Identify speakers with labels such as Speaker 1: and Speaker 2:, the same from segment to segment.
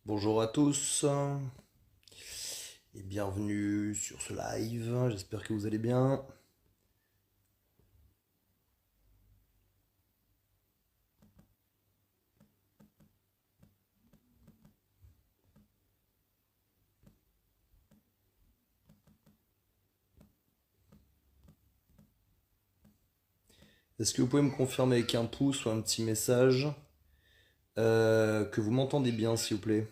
Speaker 1: Bonjour à tous et bienvenue sur ce live. J'espère que vous allez bien. Est-ce que vous pouvez me confirmer avec un pouce ou un petit message que vous m'entendez bien, s'il vous plaît?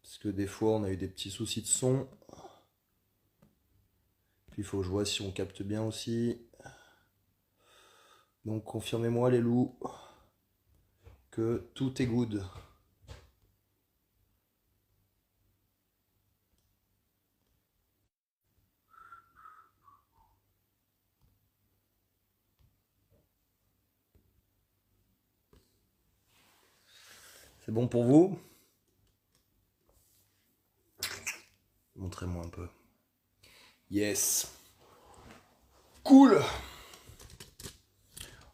Speaker 1: Parce que des fois, on a eu des petits soucis de son. Puis il faut que je vois si on capte bien aussi. Donc confirmez-moi, les loups, que tout est good. C'est bon pour vous? Montrez-moi un peu. Yes. Cool.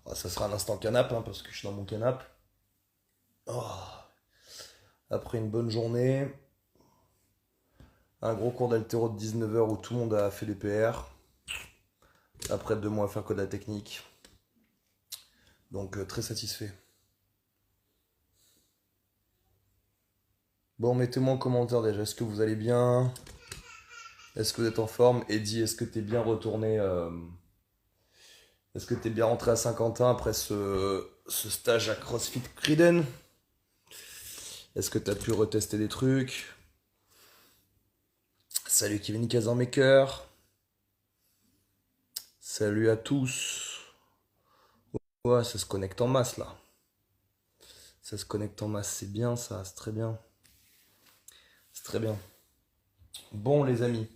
Speaker 1: Ah, ça sera un instant canap, hein, parce que je suis dans mon canap. Oh. Après une bonne journée, un gros cours d'haltéro de 19 heures où tout le monde a fait des PR. Après 2 mois à faire que de la technique. Donc très satisfait. Bon, mettez-moi en commentaire déjà, est-ce que vous allez bien? Est-ce que vous êtes en forme? Eddie, est-ce que t'es bien retourné est-ce que t'es bien rentré à Saint-Quentin après ce stage à CrossFit Criden? Est-ce que t'as pu retester des trucs? Salut Kevin Kazanmaker. Salut à tous. Ouais, ça se connecte en masse là. Ça se connecte en masse, c'est bien ça, c'est très bien. C'est très bien. Bon les amis,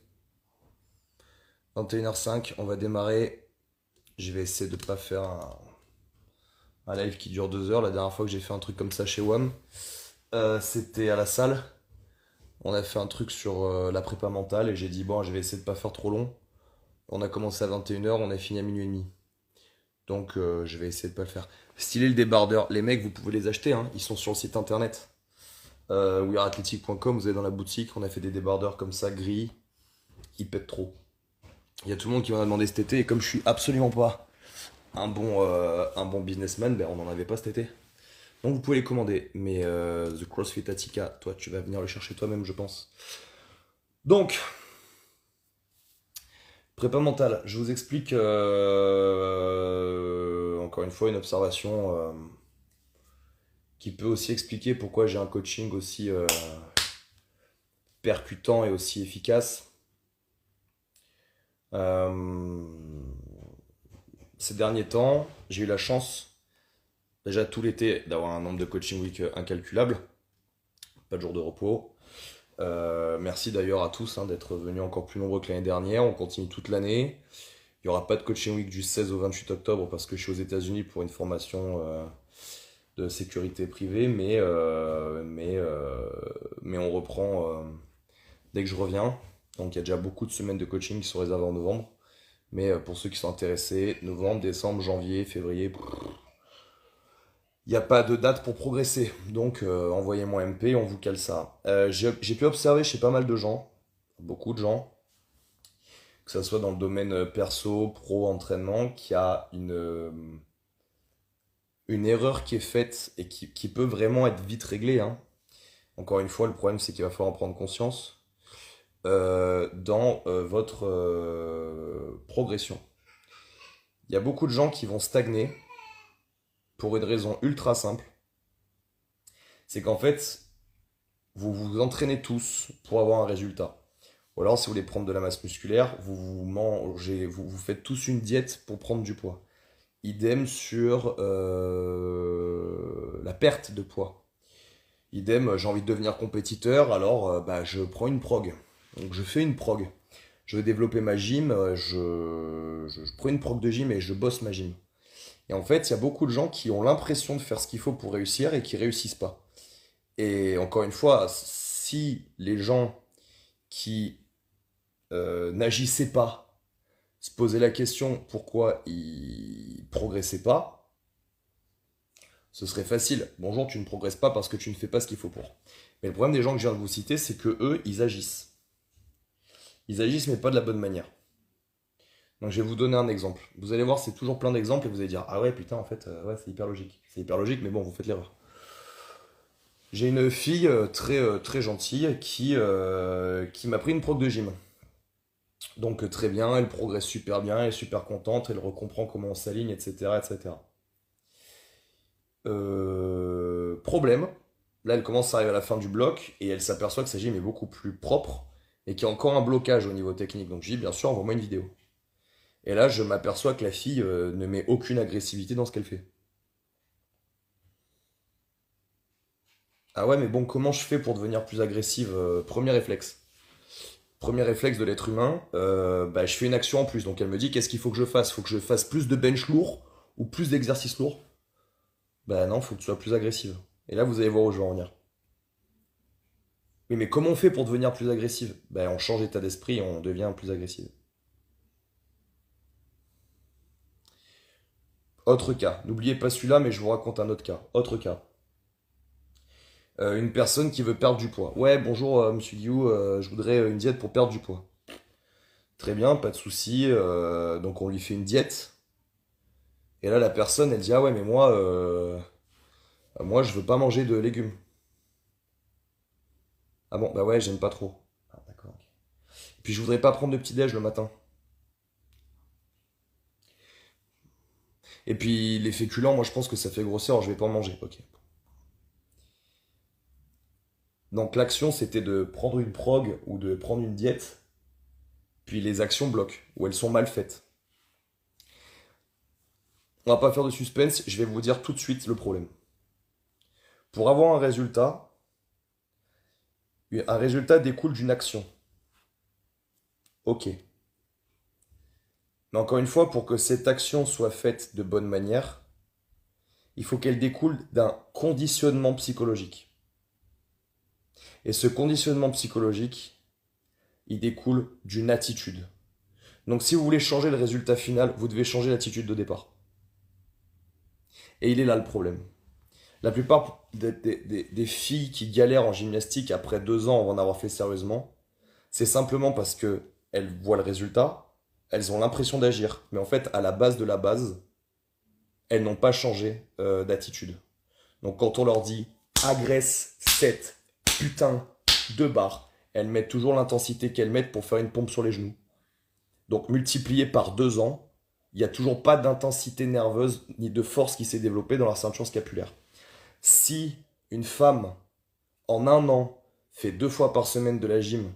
Speaker 1: 21h05, on va démarrer. Je vais essayer de ne pas faire un live qui dure 2 heures. La dernière fois que j'ai fait un truc comme ça chez WAM, c'était à la salle. On a fait un truc sur la prépa mentale et j'ai dit bon, je vais essayer de pas faire trop long. On a commencé à 21h, on a fini à minuit et demi. Donc je vais essayer de pas le faire. Stylé le débardeur. Les mecs, vous pouvez les acheter, hein. Ils sont sur le site internet. weareathletic.com, vous allez dans la boutique, on a fait des débardeurs comme ça, gris. Ils pètent trop. Il y a tout le monde qui m'en a demandé cet été et comme je suis absolument pas un bon businessman, ben on n'en avait pas cet été. Donc vous pouvez les commander. Mais The CrossFit Attica, toi tu vas venir le chercher toi-même, je pense. Donc, prépa mentale, je vous explique encore une fois une observation qui peut aussi expliquer pourquoi j'ai un coaching aussi percutant et aussi efficace. Euh, Ces derniers temps, j'ai eu la chance, déjà tout l'été, d'avoir un nombre de coaching week incalculable. Pas de jour de repos. Merci d'ailleurs à tous, hein, d'être venus encore plus nombreux que l'année dernière. On continue toute l'année. Il n'y aura pas de coaching week du 16 au 28 octobre parce que je suis aux États-Unis pour une formation de sécurité privée, mais on reprend dès que je reviens. Donc il y a déjà beaucoup de semaines de coaching qui sont réservées en novembre. Mais pour ceux qui sont intéressés, novembre, décembre, janvier, février, il n'y a pas de date pour progresser. Donc envoyez-moi MP, on vous cale ça. J'ai pu observer chez pas mal de gens, beaucoup de gens, que ce soit dans le domaine perso, pro, entraînement, qu'il y a une erreur qui est faite et qui peut vraiment être vite réglée, hein. Encore une fois, le problème c'est qu'il va falloir en prendre conscience dans votre progression. Il y a beaucoup de gens qui vont stagner pour une raison ultra simple. C'est qu'en fait, vous vous entraînez tous pour avoir un résultat. Ou alors, si vous voulez prendre de la masse musculaire, vous mangez, vous faites tous une diète pour prendre du poids. Idem sur la perte de poids. Idem, j'ai envie de devenir compétiteur, alors bah, je prends une prog. Donc je fais une prog. Je veux développer ma gym, je prends une prog de gym et je bosse ma gym. Et en fait, il y a beaucoup de gens qui ont l'impression de faire ce qu'il faut pour réussir et qui réussissent pas. Et encore une fois, si les gens qui n'agissaient pas se poser la question pourquoi il progressait pas, ce serait facile. Bonjour, tu ne progresses pas parce que tu ne fais pas ce qu'il faut pour. Mais le problème des gens que je viens de vous citer, c'est que eux, ils agissent. Ils agissent, mais pas de la bonne manière. Donc je vais vous donner un exemple. Vous allez voir, c'est toujours plein d'exemples et vous allez dire, ah ouais, putain, en fait, ouais, c'est hyper logique. C'est hyper logique, mais bon, vous faites l'erreur. J'ai une fille très gentille qui m'a pris une proc de gym. Donc très bien, elle progresse super bien, elle est super contente, elle recomprend comment on s'aligne, etc., etc. Problème, là elle commence à arriver à la fin du bloc et elle s'aperçoit que sa gym est beaucoup plus propre et qu'il y a encore un blocage au niveau technique. Donc je dis bien sûr, envoie-moi une vidéo. Et là je m'aperçois que la fille ne met aucune agressivité dans ce qu'elle fait. Ah ouais, mais bon, comment je fais pour devenir plus agressive? Premier réflexe. Premier réflexe de l'être humain, bah, je fais une action en plus. Donc elle me dit qu'est-ce qu'il faut que je fasse? Faut que je fasse plus de bench lourd ou plus d'exercices lourds? Bah non, faut que tu sois plus agressive. Et là vous allez voir où je vais en venir. Oui, mais comment on fait pour devenir plus agressive? Bah on change d'état d'esprit et on devient plus agressive. Autre cas, n'oubliez pas celui-là, mais je vous raconte un autre cas. Autre cas. Une personne qui veut perdre du poids. Ouais, bonjour Monsieur Guillou, je voudrais une diète pour perdre du poids. Très bien, pas de souci. Donc on lui fait une diète. Et là la personne elle dit ah ouais mais moi je veux pas manger de légumes. Ah bon bah ouais j'aime pas trop. Ah d'accord. Ok. Et puis je voudrais pas prendre de petit déj le matin. Et puis les féculents moi je pense que ça fait grossir alors je vais pas en manger. Ok. Donc l'action c'était de prendre une prog ou de prendre une diète. Puis les actions bloquent ou elles sont mal faites. On va pas faire de suspense, je vais vous dire tout de suite le problème. Pour avoir un résultat découle d'une action. Ok. Mais encore une fois, pour que cette action soit faite de bonne manière, il faut qu'elle découle d'un conditionnement psychologique. Et ce conditionnement psychologique, il découle d'une attitude. Donc si vous voulez changer le résultat final, vous devez changer l'attitude de départ. Et il est là le problème. La plupart des filles qui galèrent en gymnastique après 2 ans avant d'avoir fait sérieusement, c'est simplement parce que elles voient le résultat, elles ont l'impression d'agir, mais en fait, à la base de la base, elles n'ont pas changé d'attitude. Donc quand on leur dit agresse 7 putain de barres, elles mettent toujours l'intensité qu'elles mettent pour faire une pompe sur les genoux. Donc multiplié par 2 ans, il n'y a toujours pas d'intensité nerveuse ni de force qui s'est développée dans la ceinture scapulaire. Si une femme, en 1 an, fait 2 fois par semaine de la gym,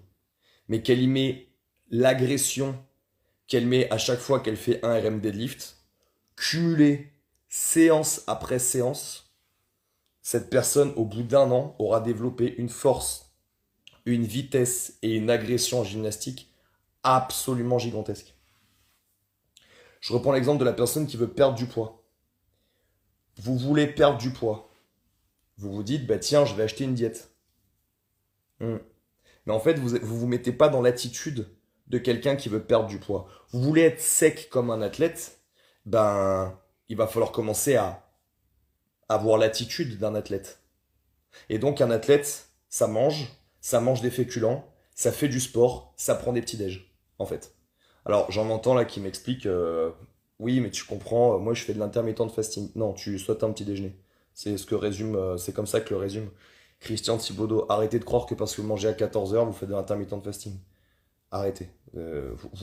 Speaker 1: mais qu'elle y met l'agression qu'elle met à chaque fois qu'elle fait un RM deadlift, cumulé séance après séance, cette personne, au bout d'1 an, aura développé une force, une vitesse et une agression en gymnastique absolument gigantesque. Je reprends l'exemple de la personne qui veut perdre du poids. Vous voulez perdre du poids. Vous vous dites, bah tiens, je vais acheter une diète. Hmm. Mais en fait, vous mettez pas dans l'attitude de quelqu'un qui veut perdre du poids. Vous voulez être sec comme un athlète, ben, il va falloir commencer à avoir l'attitude d'un athlète. Et donc, un athlète, ça mange des féculents, ça fait du sport, ça prend des petits déj, en fait. Alors, j'en entends là qui m'expliquent, oui, mais tu comprends, moi je fais de l'intermittent de fasting. Non, tu sautes un petit déjeuner. C'est ce que résume, c'est comme ça que le résume Christian Thibaudeau. Arrêtez de croire que parce que vous mangez à 14 heures, vous faites de l'intermittent de fasting. Arrêtez.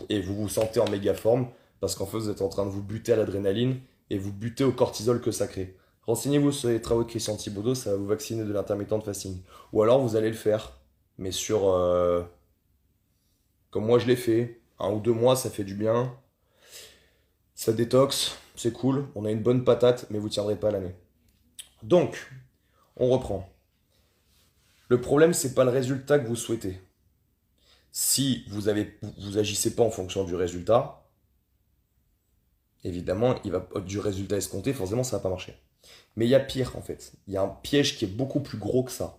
Speaker 1: Et vous vous sentez en méga forme parce qu'en fait vous êtes en train de vous buter à l'adrénaline et vous butez au cortisol que ça crée. Renseignez-vous sur les travaux de Christian Thibaudeau, ça va vous vacciner de l'intermittent de fasting. Ou alors vous allez le faire, mais comme moi je l'ai fait, 1 ou 2 mois ça fait du bien, ça détoxe, c'est cool, on a une bonne patate, mais vous tiendrez pas l'année. Donc, on reprend. Le problème c'est pas le résultat que vous souhaitez. Si vous agissez pas en fonction du résultat, évidemment, du résultat escompté, forcément, ça va pas marcher. Mais il y a pire, en fait. Il y a un piège qui est beaucoup plus gros que ça.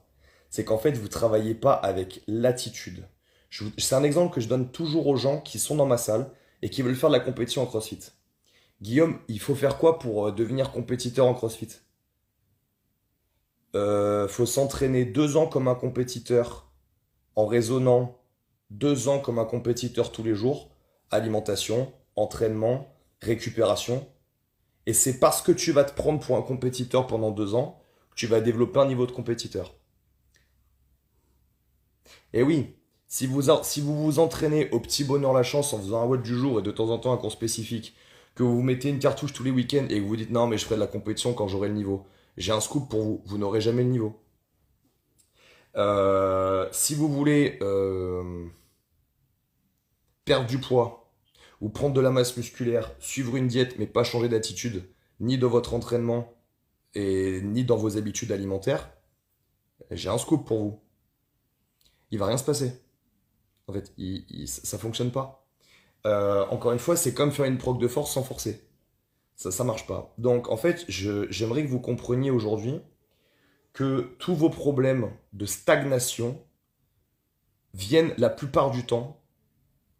Speaker 1: C'est qu'en fait, vous travaillez pas avec l'attitude. C'est un exemple que je donne toujours aux gens qui sont dans ma salle et qui veulent faire de la compétition en CrossFit. Guillaume, il faut faire quoi pour devenir compétiteur en CrossFit? Faut s'entraîner 2 ans comme un compétiteur en raisonnant 2 ans comme un compétiteur tous les jours. Alimentation, entraînement, récupération. Et c'est parce que tu vas te prendre pour un compétiteur pendant 2 ans que tu vas développer un niveau de compétiteur. Et oui, si vous vous entraînez au petit bonheur la chance en faisant un WOD du jour et de temps en temps un cours spécifique, que vous vous mettez une cartouche tous les week-ends et que vous vous dites non mais je ferai de la compétition quand j'aurai le niveau, j'ai un scoop pour vous, vous n'aurez jamais le niveau. Si vous voulez perdre du poids ou prendre de la masse musculaire, suivre une diète mais pas changer d'attitude, ni dans votre entraînement et ni dans vos habitudes alimentaires, j'ai un scoop pour vous. Il va rien se passer. En fait, ça fonctionne pas. Encore une fois, c'est comme faire une prog de force sans forcer. Ça marche pas. Donc, en fait, j'aimerais que vous compreniez aujourd'hui que tous vos problèmes de stagnation viennent la plupart du temps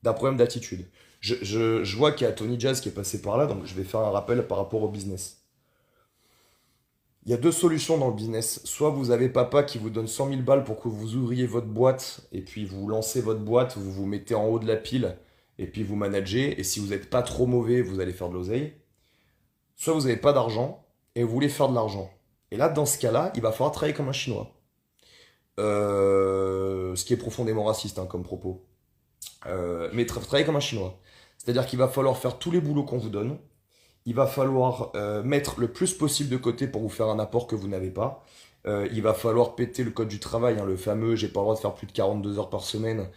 Speaker 1: d'un problème d'attitude. Je vois qu'il y a Tony Jazz qui est passé par là, donc je vais faire un rappel par rapport au business. Il y a 2 solutions dans le business. Soit vous avez papa qui vous donne 100 000 balles pour que vous ouvriez votre boîte, et puis vous lancez votre boîte, vous vous mettez en haut de la pile, et puis vous managez, et si vous n'êtes pas trop mauvais, vous allez faire de l'oseille. Soit vous n'avez pas d'argent, et vous voulez faire de l'argent. Et là, dans ce cas-là, il va falloir travailler comme un Chinois. Ce qui est profondément raciste hein, comme propos. Mais travailler comme un Chinois. C'est-à-dire qu'il va falloir faire tous les boulots qu'on vous donne. Il va falloir mettre le plus possible de côté pour vous faire un apport que vous n'avez pas. Il va falloir péter le code du travail, hein, le fameux j'ai pas le droit de faire plus de 42 heures par semaine,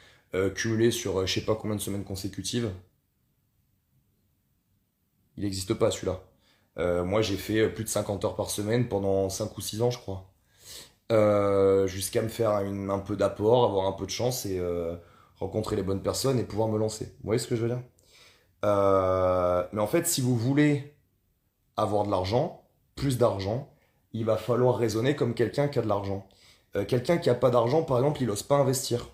Speaker 1: cumulé sur je sais pas combien de semaines consécutives. Il n'existe pas celui-là. Moi j'ai fait plus de 50 heures par semaine pendant 5 ou 6 ans je crois. Jusqu'à me faire un peu d'apport, avoir un peu de chance et rencontrer les bonnes personnes et pouvoir me lancer. Vous voyez ce que je veux dire? Mais en fait, si vous voulez avoir de l'argent, plus d'argent, il va falloir raisonner comme quelqu'un qui a de l'argent. Quelqu'un qui a pas d'argent, par exemple, il n'ose pas investir.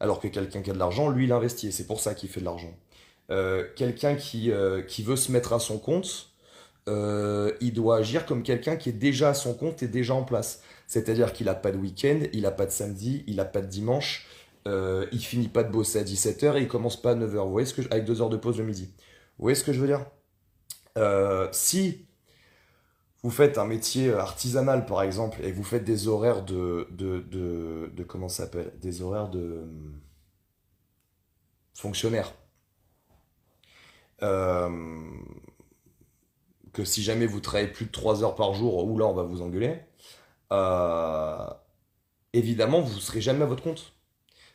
Speaker 1: Alors que quelqu'un qui a de l'argent, lui, il investit et c'est pour ça qu'il fait de l'argent. Quelqu'un qui veut se mettre à son compte, il doit agir comme quelqu'un qui est déjà à son compte et déjà en place. C'est-à-dire qu'il n'a pas de week-end, il n'a pas de samedi, il n'a pas de dimanche, il finit pas de bosser à 17 h et il commence pas à 9 h. Vous voyez avec 2 heures de pause le midi. Vous voyez ce que je veux dire? Si vous faites un métier artisanal par exemple et vous faites des horaires de comment ça s'appelle? Des horaires de fonctionnaires. Euh, que si jamais vous travaillez plus de 3 heures par jour, ou là on va vous engueuler, euh, évidemment vous ne serez jamais à votre compte.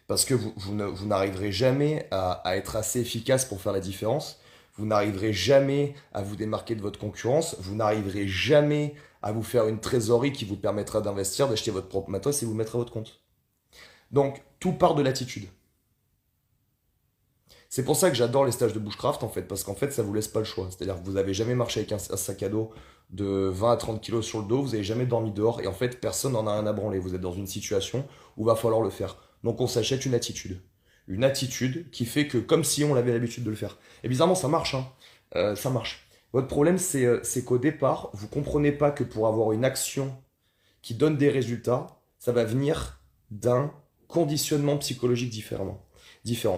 Speaker 1: Parce que vous n'arriverez jamais à être assez efficace pour faire la différence. Vous n'arriverez jamais à vous démarquer de votre concurrence. Vous n'arriverez jamais à vous faire une trésorerie qui vous permettra d'investir, d'acheter votre propre matos et vous mettre à votre compte. Donc, tout part de l'attitude. C'est pour ça que j'adore les stages de bushcraft en fait, parce qu'en fait ça vous laisse pas le choix. C'est-à-dire que vous avez jamais marché avec un sac à dos de 20 à 30 kilos sur le dos, vous avez jamais dormi dehors, et en fait personne n'en a un à branler. Vous êtes dans une situation où va falloir le faire. Donc on s'achète une attitude. Une attitude qui fait que comme si on avait l'habitude de le faire. Et bizarrement ça marche, hein. Ça marche. Votre problème c'est qu'au départ, vous comprenez pas que pour avoir une action qui donne des résultats, ça va venir d'un conditionnement psychologique différent.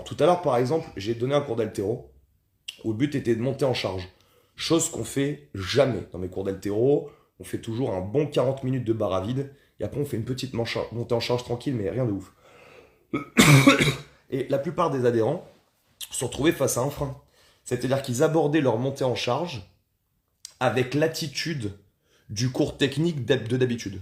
Speaker 1: Tout à l'heure, par exemple, j'ai donné un cours d'haltéro où le but était de monter en charge. Chose qu'on fait jamais dans mes cours d'haltéro. On fait toujours un bon 40 minutes de barre à vide et après on fait une petite montée en charge tranquille, mais rien de ouf. Et la plupart des adhérents se sont retrouvés face à un frein. C'est-à-dire qu'ils abordaient leur montée en charge avec l'attitude du cours technique de d'habitude.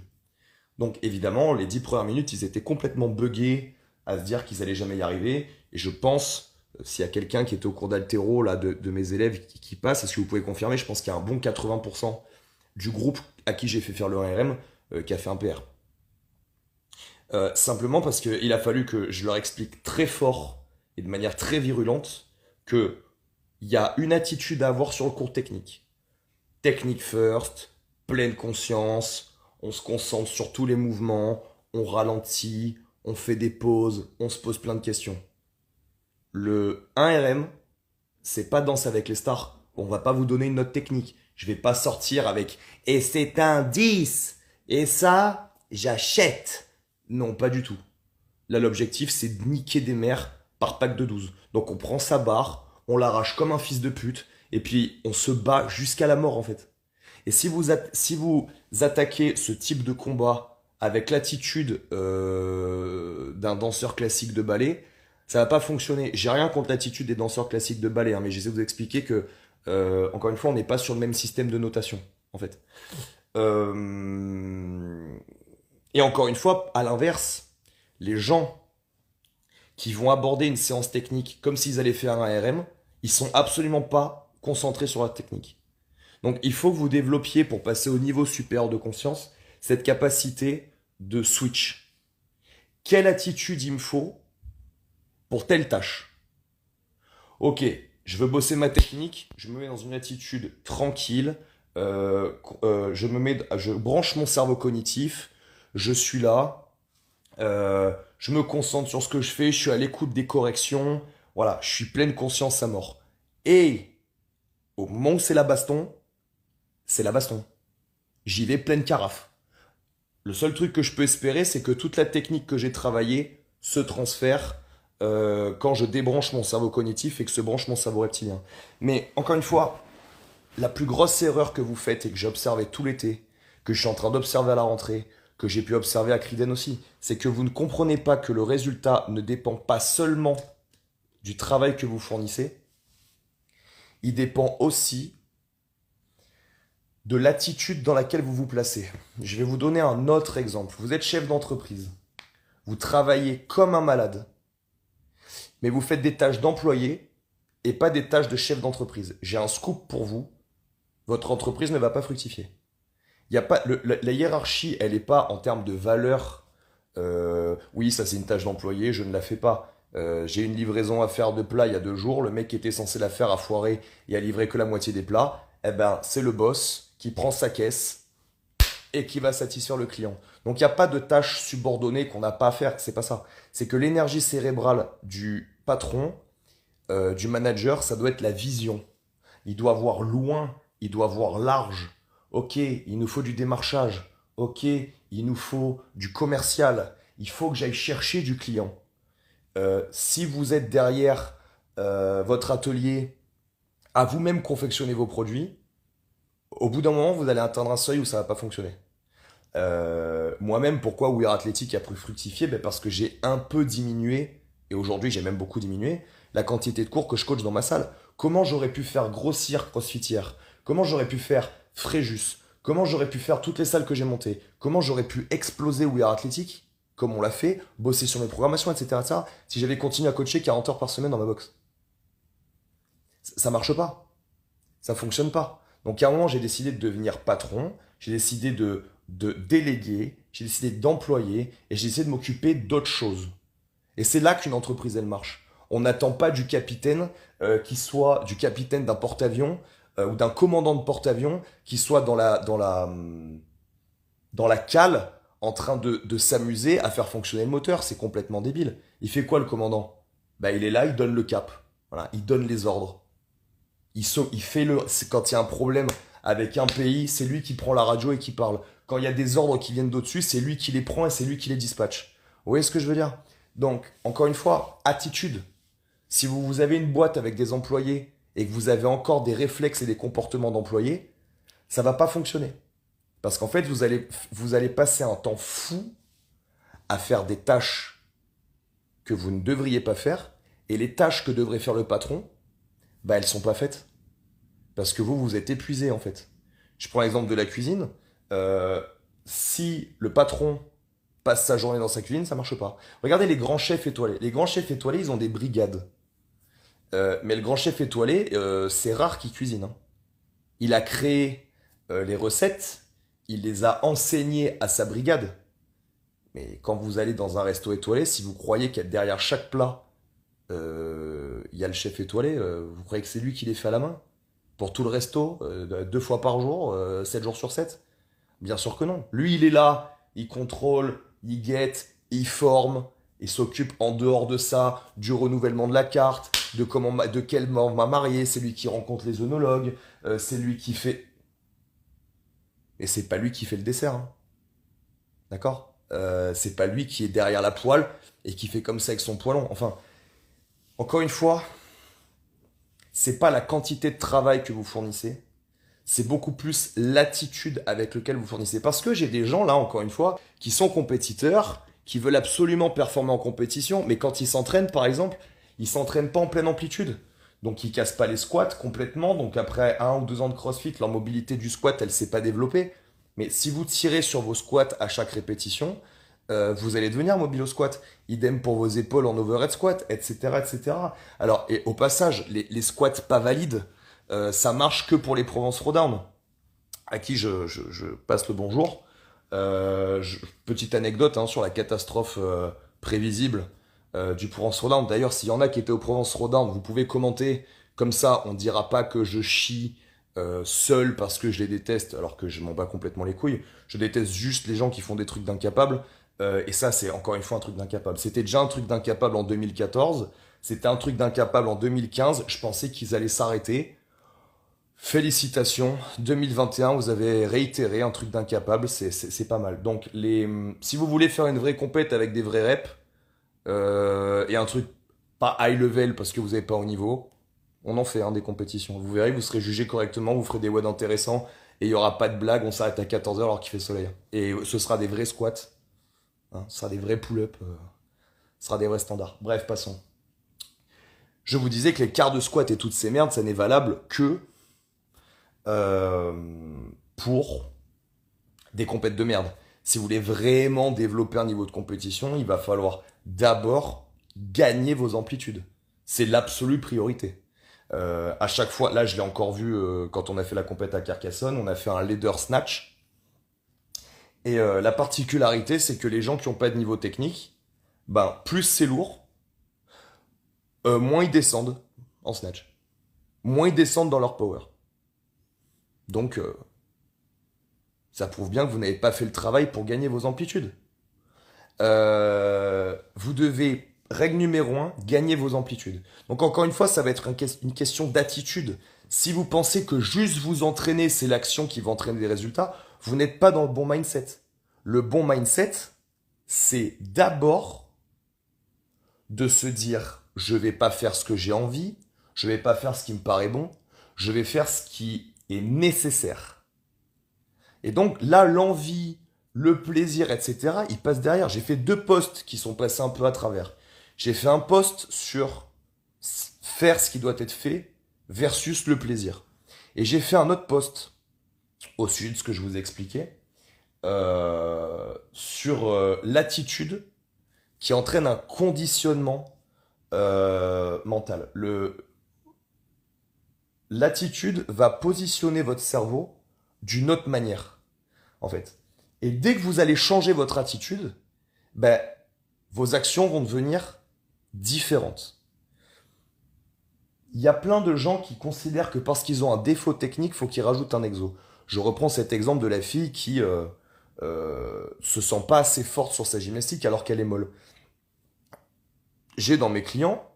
Speaker 1: Donc évidemment, les 10 premières minutes, ils étaient complètement buggés à se dire qu'ils allaient jamais y arriver. Et je pense, s'il y a quelqu'un qui était au cours d'haltéro là, de mes élèves qui passe, est-ce que vous pouvez confirmer? Je pense qu'il y a un bon 80% du groupe à qui j'ai fait faire le 1RM qui a fait un PR. Simplement parce qu'il a fallu que je leur explique très fort et de manière très virulente qu'il y a une attitude à avoir sur le cours technique. Technique first, pleine conscience, on se concentre sur tous les mouvements, on ralentit, on fait des pauses, on se pose plein de questions. Le 1RM, C'est pas Danse avec les stars. On va pas vous donner une note technique. Je vais pas sortir avec et c'est un 10 et ça, j'achète. Non, pas du tout. Là, l'objectif, c'est de niquer des mères par pack de 12. Donc, on prend sa barre, on l'arrache comme un fils de pute, et puis on se bat jusqu'à la mort, en fait. Et si vous attaquez ce type de combat avec l'attitude d'un danseur classique de ballet, ça va pas fonctionner. J'ai rien contre l'attitude des danseurs classiques de ballet, hein, mais j'essaie de vous expliquer que, encore une fois, on n'est pas sur le même système de notation, en fait. Euh, Et encore une fois, à l'inverse, les gens qui vont aborder une séance technique comme s'ils allaient faire un RM, ils sont absolument pas concentrés sur la technique. Donc il faut que vous développiez, pour passer au niveau supérieur de conscience, cette capacité de switch. Quelle attitude il me faut pour telle tâche? Ok, je veux bosser ma technique, je me mets dans une attitude tranquille, je branche mon cerveau cognitif, je suis là, je me concentre sur ce que je fais, je suis à l'écoute des corrections, voilà, je suis pleine conscience à mort. Et au moment où c'est la baston. J'y vais pleine carafe. Le seul truc que je peux espérer, c'est que toute la technique que j'ai travaillée se transfère quand je débranche mon cerveau cognitif et que se branche mon cerveau reptilien. Mais encore une fois, la plus grosse erreur que vous faites et que j'ai observé tout l'été, que je suis en train d'observer à la rentrée, que j'ai pu observer à Criden aussi, c'est que vous ne comprenez pas que le résultat ne dépend pas seulement du travail que vous fournissez, il dépend aussi de l'attitude dans laquelle vous vous placez. Je vais vous donner un autre exemple. Vous êtes chef d'entreprise, vous travaillez comme un malade, mais vous faites des tâches d'employé et pas des tâches de chef d'entreprise. J'ai un scoop pour vous, votre entreprise ne va pas fructifier. Il y a pas, la hiérarchie, elle n'est pas en termes de valeur. Oui, ça c'est une tâche d'employé, je ne la fais pas. J'ai une livraison à faire de plats il y a 2 jours, le mec qui était censé la faire a foiré et a livré que la moitié des plats. Eh ben, c'est le boss qui prend sa caisse et qui va satisfaire le client. Donc il n'y a pas de tâche subordonnée qu'on n'a pas à faire, c'est pas ça. C'est que l'énergie cérébrale du patron, du manager, ça doit être la vision. Il doit voir loin, il doit voir large. Ok, il nous faut du démarchage. Ok, il nous faut du commercial. Il faut que j'aille chercher du client. Si vous êtes derrière votre atelier à vous-même confectionner vos produits, au bout d'un moment, vous allez atteindre un seuil où ça va pas fonctionner. Moi-même, pourquoi We Are Athletic a pu fructifier? Ben parce que j'ai un peu diminué, et aujourd'hui j'ai même beaucoup diminué, la quantité de cours que je coach dans ma salle. Comment j'aurais pu faire grossir CrossFitière? Comment j'aurais pu faire Fréjus? Comment j'aurais pu faire toutes les salles que j'ai montées? Comment j'aurais pu exploser We Are Athletic? Comme on l'a fait, bosser sur mes programmations, etc., etc. Si j'avais continué à coacher 40 heures par semaine dans ma box. Ça marche pas. Ça fonctionne pas. Donc à un moment, j'ai décidé de devenir patron, j'ai décidé de déléguer, j'ai décidé d'employer et j'ai décidé de m'occuper d'autres choses. Et c'est là qu'une entreprise, elle marche. On n'attend pas du capitaine qui soit du capitaine d'un porte-avions ou d'un commandant de porte-avions qui soit dans la cale en train de s'amuser à faire fonctionner le moteur. C'est complètement débile. Il fait quoi le commandant? Bah, il est là, il donne le cap. Voilà, il donne les ordres. Il fait quand il y a un problème avec un pays, c'est lui qui prend la radio et qui parle. Quand il y a des ordres qui viennent d'au-dessus, c'est lui qui les prend et c'est lui qui les dispatche. Vous voyez ce que je veux dire? Donc, encore une fois, attitude. Si vous avez une boîte avec des employés et que vous avez encore des réflexes et des comportements d'employés, ça va pas fonctionner. Parce qu'en fait, vous allez passer un temps fou à faire des tâches que vous ne devriez pas faire et les tâches que devrait faire le patron, bah elles sont pas faites. Parce que vous êtes épuisé en fait. Je prends l'exemple de la cuisine. Euh, Si le patron passe sa journée dans sa cuisine, ça marche pas. Regardez les grands chefs étoilés. Les grands chefs étoilés, ils ont des brigades. Mais le grand chef étoilé, c'est rare qu'il cuisine, hein. Il a créé les recettes, il les a enseignées à sa brigade. Mais quand vous allez dans un resto étoilé, si vous croyez qu'il y a derrière chaque plat, il y a le chef étoilé, vous croyez que c'est lui qui les fait à la main? Pour tout le resto, 2 fois par jour, 7 jours sur 7? Bien sûr que non. Lui, il est là, il contrôle, il guette, il forme, il s'occupe en dehors de ça du renouvellement de la carte, de quel on va marier, c'est lui qui rencontre les œnologues, c'est lui qui fait... Et c'est pas lui qui fait le dessert, hein. D'accord? C'est pas lui qui est derrière la poêle et qui fait comme ça avec son poêlon. Enfin, encore une fois, c'est pas la quantité de travail que vous fournissez, c'est beaucoup plus l'attitude avec laquelle vous fournissez. Parce que j'ai des gens là, encore une fois, qui sont compétiteurs, qui veulent absolument performer en compétition, mais quand ils s'entraînent, par exemple, ils s'entraînent pas en pleine amplitude. Donc ils cassent pas les squats complètement. Donc après 1 ou 2 ans de CrossFit, leur mobilité du squat, elle s'est pas développée. Mais si vous tirez sur vos squats à chaque répétition, vous allez devenir mobile au squat. Idem pour vos épaules en overhead squat, etc., etc. Alors, et au passage, les squats pas valides, ça marche que pour les Provence Throwdown, à qui je passe le bonjour. Petite anecdote hein, sur la catastrophe prévisible du Provence Throwdown. D'ailleurs, s'il y en a qui étaient au Provence Throwdown, vous pouvez commenter. Comme ça, on ne dira pas que je chie seul parce que je les déteste, alors que je m'en bats complètement les couilles. Je déteste juste les gens qui font des trucs d'incapables. Et ça, c'est encore une fois un truc d'incapable. C'était déjà un truc d'incapable en 2014. C'était un truc d'incapable en 2015. Je pensais qu'ils allaient s'arrêter. Félicitations, 2021, vous avez réitéré un truc d'incapable, c'est pas mal. Donc, si vous voulez faire une vraie compète avec des vrais reps, et un truc pas high level parce que vous n'avez pas au niveau, on en fait hein, des compétitions. Vous verrez, vous serez jugé correctement, vous ferez des WOD intéressants, et il n'y aura pas de blague, on s'arrête à 14 heures alors qu'il fait soleil. Et ce sera des vrais squats, hein, ce sera des vrais pull-ups, ce sera des vrais standards. Bref, passons. Je vous disais que les quarts de squat et toutes ces merdes, ça n'est valable que euh, pour des compètes de merde. Si vous voulez vraiment développer un niveau de compétition, il va falloir d'abord gagner vos amplitudes. C'est l'absolue priorité. À chaque fois, là je l'ai encore vu quand on a fait la compète à Carcassonne, on a fait un leader snatch. Et la particularité, c'est que les gens qui n'ont pas de niveau technique, ben plus c'est lourd, moins ils descendent en snatch. Moins ils descendent dans leur power. Donc, ça prouve bien que vous n'avez pas fait le travail pour gagner vos amplitudes. Vous devez, règle numéro un, gagner vos amplitudes. Donc encore une fois, ça va être une question d'attitude. Si vous pensez que juste vous entraîner, c'est l'action qui va entraîner des résultats, vous n'êtes pas dans le bon mindset. Le bon mindset, c'est d'abord de se dire, je vais pas faire ce que j'ai envie, je vais pas faire ce qui me paraît bon, je vais faire ce qui est nécessaire. Et donc là, l'envie, le plaisir, etc., il passe derrière. J'ai fait 2 posts qui sont passés un peu à travers. J'ai fait un post sur faire ce qui doit être fait versus le plaisir. Et j'ai fait un autre post au sujet de ce que je vous ai expliqué sur l'attitude qui entraîne un conditionnement mental. L'attitude va positionner votre cerveau d'une autre manière, en fait. Et dès que vous allez changer votre attitude, ben, vos actions vont devenir différentes. Il y a plein de gens qui considèrent que parce qu'ils ont un défaut technique, il faut qu'ils rajoutent un exo. Je reprends cet exemple de la fille qui se sent pas assez forte sur sa gymnastique alors qu'elle est molle. J'ai dans mes clients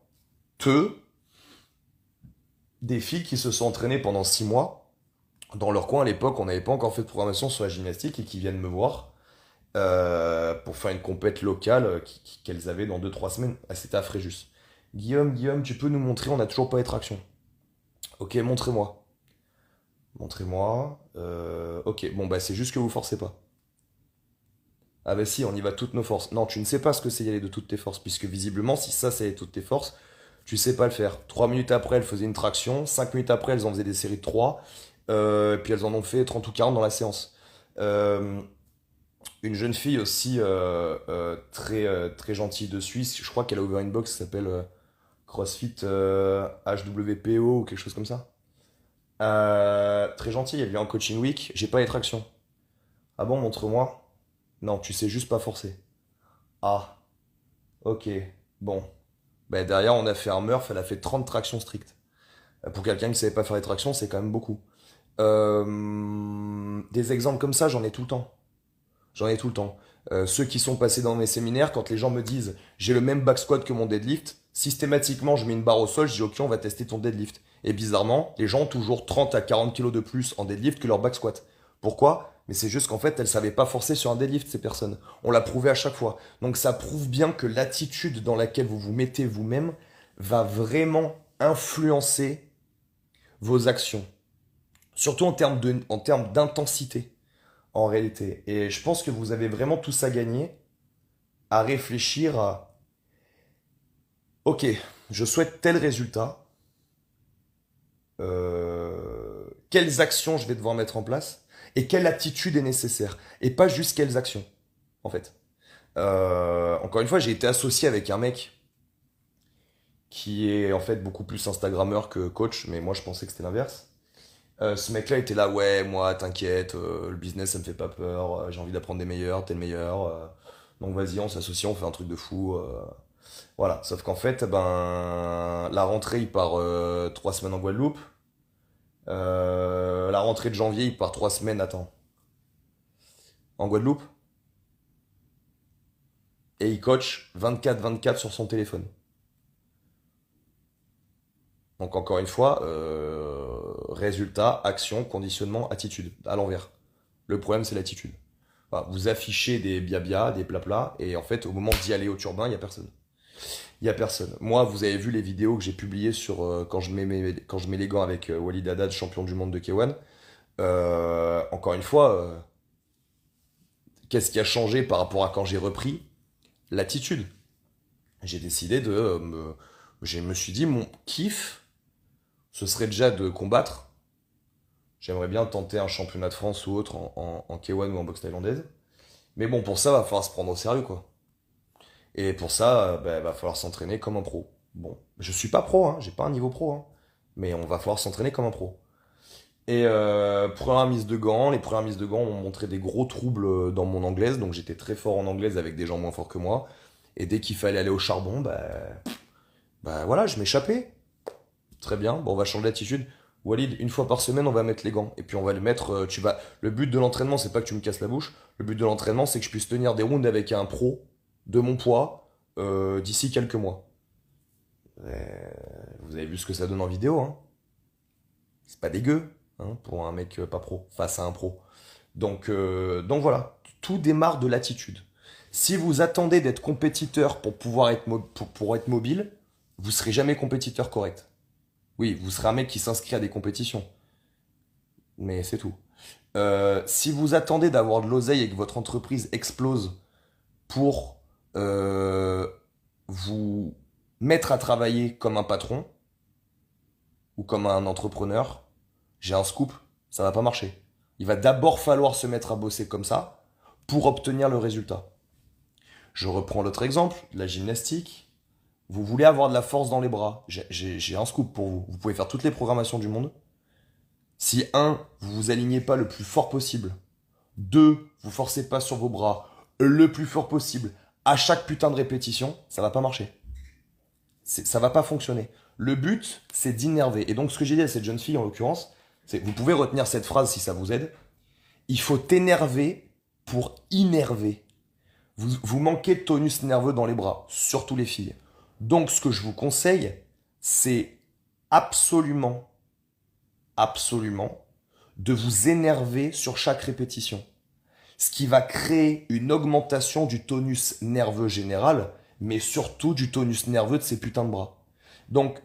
Speaker 1: des filles qui se sont entraînées pendant 6 mois. Dans leur coin à l'époque, on n'avait pas encore fait de programmation sur la gymnastique et qui viennent me voir pour faire une compète locale qu'elles avaient dans 2 3 semaines. Ah, c'était à Fréjus. Guillaume, tu peux nous montrer, on n'a toujours pas les tractions. Ok, montrez-moi. Montrez-moi. Ok, bon bah c'est juste que vous forcez pas. Ah bah si, on y va de toutes nos forces. Non, tu ne sais pas ce que c'est y aller de toutes tes forces, puisque visiblement, si ça c'est toutes tes forces, tu sais pas le faire. 3 minutes après, elles faisaient une traction, 5 minutes après, elles en faisaient des séries de 3, puis elles en ont fait 30 ou 40 dans la séance. Euh, une jeune fille aussi très gentille de Suisse, je crois qu'elle a ouvert une box qui s'appelle CrossFit HWPO ou quelque chose comme ça. Très gentille, elle vient en coaching week, j'ai pas les tractions. Ah bon, montre-moi. Non, tu sais juste pas forcer. Ah, ok, bon. Ben, derrière, on a fait un Murph, elle a fait 30 tractions strictes. Pour quelqu'un qui savait pas faire les tractions, c'est quand même beaucoup. Des exemples comme ça, j'en ai tout le temps. J'en ai tout le temps. Ceux qui sont passés dans mes séminaires, quand les gens me disent j'ai le même back squat que mon deadlift, Systématiquement, je mets une barre au sol, je dis ok, on va tester ton deadlift. Et bizarrement, les gens ont toujours 30 à 40 kilos de plus en deadlift que leur back squat. Pourquoi? Mais c'est juste qu'en fait, elles savaient pas forcer sur un deadlift, ces personnes. On l'a prouvé à chaque fois. Donc ça prouve bien que l'attitude dans laquelle vous vous mettez vous-même va vraiment influencer vos actions. Surtout en termes d'intensité, en réalité. Et je pense que vous avez vraiment tout ça gagné à réfléchir à, ok, je souhaite tel résultat, quelles actions je vais devoir mettre en place et quelle attitude est nécessaire. Et pas juste quelles actions, en fait. Encore une fois, j'ai été associé avec un mec qui est en fait beaucoup plus Instagrammeur que coach, mais moi je pensais que c'était l'inverse. Ce mec-là était là, ouais, moi, t'inquiète, le business ça me fait pas peur, j'ai envie d'apprendre des meilleurs, t'es le meilleur, donc vas-y, on s'associe, on fait un truc de fou. Voilà, sauf qu'en fait, ben, la rentrée il part 3 semaines en Guadeloupe, la rentrée de janvier il part 3 semaines, attends, en Guadeloupe, et il coach 24/24 sur son téléphone. Donc encore une fois, résultat, action, conditionnement, attitude, à l'envers. Le problème c'est l'attitude. Voilà, vous affichez des biabia, des plapla, et en fait au moment d'y aller au turbin, il n'y a personne. Il n'y a personne. Moi, vous avez vu les vidéos que j'ai publiées sur quand je mets les gants avec Walid Haddad, champion du monde de K1. Encore une fois, qu'est-ce qui a changé par rapport à quand j'ai repris? L'attitude. J'ai décidé je me suis dit, mon kiff, ce serait déjà de combattre. J'aimerais bien tenter un championnat de France ou autre en K1 ou en boxe thaïlandaise. Mais bon, pour ça, va falloir se prendre au sérieux, quoi. Et pour ça, va falloir s'entraîner comme un pro. Bon, je suis pas pro, hein, j'ai pas un niveau pro, hein, mais on va falloir s'entraîner comme un pro. Et première mise de gants, les premières mises de gants ont montré des gros troubles dans mon anglaise, donc j'étais très fort en anglaise avec des gens moins forts que moi. Et dès qu'il fallait aller au charbon, bah voilà, je m'échappais. Très bien, bon, on va changer d'attitude. Walid, une fois par semaine, on va mettre les gants. Et puis on va les mettre. Le but de l'entraînement, c'est pas que tu me casses la bouche. Le but de l'entraînement, c'est que je puisse tenir des rounds avec un pro de mon poids d'ici quelques mois. Vous avez vu ce que ça donne en vidéo, hein? C'est pas dégueu, hein, pour un mec pas pro, face à un pro. Donc voilà, tout démarre de l'attitude. Si vous attendez d'être compétiteur pour pouvoir pour être mobile, vous serez jamais compétiteur correct. Oui, vous serez un mec qui s'inscrit à des compétitions, mais c'est tout. Si vous attendez d'avoir de l'oseille et que votre entreprise explose pour vous mettre à travailler comme un patron ou comme un entrepreneur, j'ai un scoop, ça va pas marcher. Il va d'abord falloir se mettre à bosser comme ça pour obtenir le résultat. Je reprends l'autre exemple, la gymnastique. Vous voulez avoir de la force dans les bras, j'ai un scoop pour vous. Vous pouvez faire toutes les programmations du monde. Si un, vous vous alignez pas le plus fort possible. Deux, vous forcez pas sur vos bras le plus fort possible à chaque putain de répétition, ça va pas marcher. Ça va pas fonctionner. Le but, c'est d'innerver. Et donc, ce que j'ai dit à cette jeune fille, en l'occurrence, c'est, vous pouvez retenir cette phrase si ça vous aide. Il faut t'énerver pour innerver. Vous manquez de tonus nerveux dans les bras, surtout les filles. Donc, ce que je vous conseille, c'est absolument, absolument, de vous énerver sur chaque répétition. Ce qui va créer une augmentation du tonus nerveux général, mais surtout du tonus nerveux de ces putains de bras. Donc,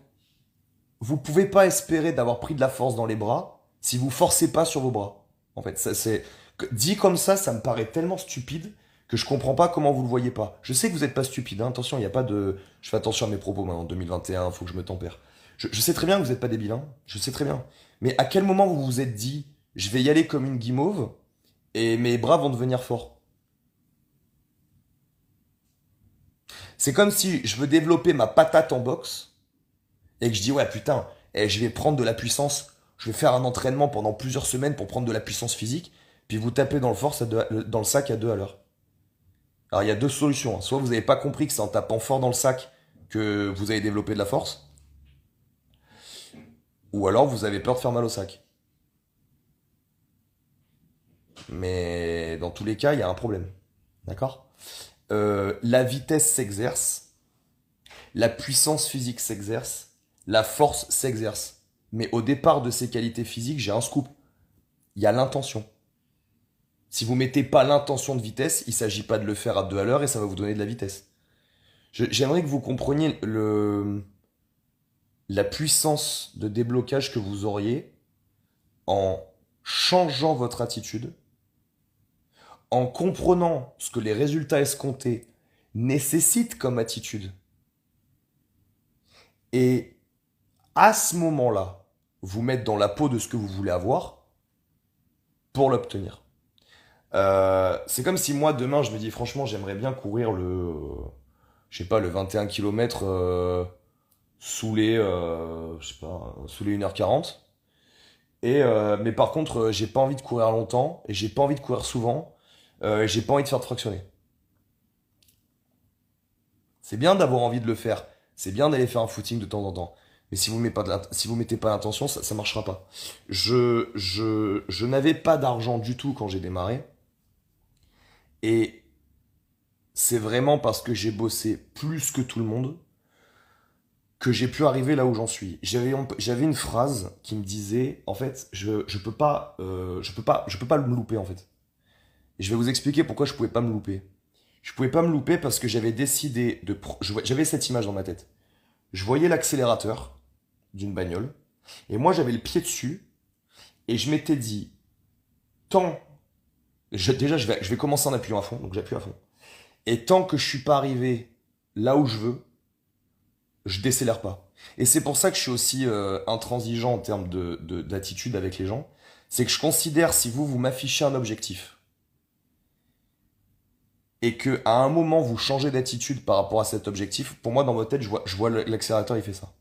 Speaker 1: vous pouvez pas espérer d'avoir pris de la force dans les bras si vous forcez pas sur vos bras. En fait, ça c'est dit comme ça me paraît tellement stupide que je comprends pas comment vous le voyez pas. Je sais que vous êtes pas stupide, hein. Attention, il y a pas de je fais attention à mes propos maintenant, en 2021, faut que je me tempère. Je sais très bien que vous êtes pas débile, hein. Je sais très bien. Mais à quel moment vous vous êtes dit je vais y aller comme une guimauve et mes bras vont devenir forts? C'est comme si je veux développer ma patate en boxe et que je dis ouais putain, je vais prendre de la puissance, je vais faire un entraînement pendant plusieurs semaines pour prendre de la puissance physique, puis vous tapez dans dans le sac à 2 à l'heure. Alors il y a deux solutions, hein. Soit vous n'avez pas compris que c'est en tapant fort dans le sac que vous allez développer de la force, ou alors vous avez peur de faire mal au sac. Mais dans tous les cas, il y a un problème. D'accord? La vitesse s'exerce. La puissance physique s'exerce, la force s'exerce. Mais au départ de ces qualités physiques, j'ai un scoop. Il y a l'intention. Si vous mettez pas l'intention de vitesse, il s'agit pas de le faire à 2 à l'heure et ça va vous donner de la vitesse. J'aimerais que vous compreniez la puissance de déblocage que vous auriez en changeant votre attitude, en comprenant ce que les résultats escomptés nécessitent comme attitude. Et à ce moment-là, vous mettre dans la peau de ce que vous voulez avoir pour l'obtenir. C'est comme si moi demain je me dis franchement j'aimerais bien courir je sais pas, le 21 km je sais pas, sous les 1h40. Mais par contre, j'ai pas envie de courir longtemps, et j'ai pas envie de courir souvent, et j'ai pas envie de faire de fractionner. C'est bien d'avoir envie de le faire, c'est bien d'aller faire un footing de temps en temps. Mais si vous mettez pas l'intention, ça marchera pas. Je n'avais pas d'argent du tout quand j'ai démarré. Et c'est vraiment parce que j'ai bossé plus que tout le monde que j'ai pu arriver là où j'en suis. J'avais une phrase qui me disait, en fait, je peux pas me louper en fait. Et je vais vous expliquer pourquoi je pouvais pas me louper. Je pouvais pas me louper parce que j'avais décidé j'avais cette image dans ma tête. Je voyais l'accélérateur d'une bagnole et moi j'avais le pied dessus et je m'étais dit, tant, déjà je vais commencer en appuyant à fond, donc j'appuie à fond. Et tant que je suis pas arrivé là où je veux, je décélère pas. Et c'est pour ça que je suis aussi intransigeant en termes d'attitude avec les gens. C'est que je considère si vous m'affichez un objectif et que à un moment vous changez d'attitude par rapport à cet objectif, pour moi dans votre tête je vois l'accélérateur il fait ça.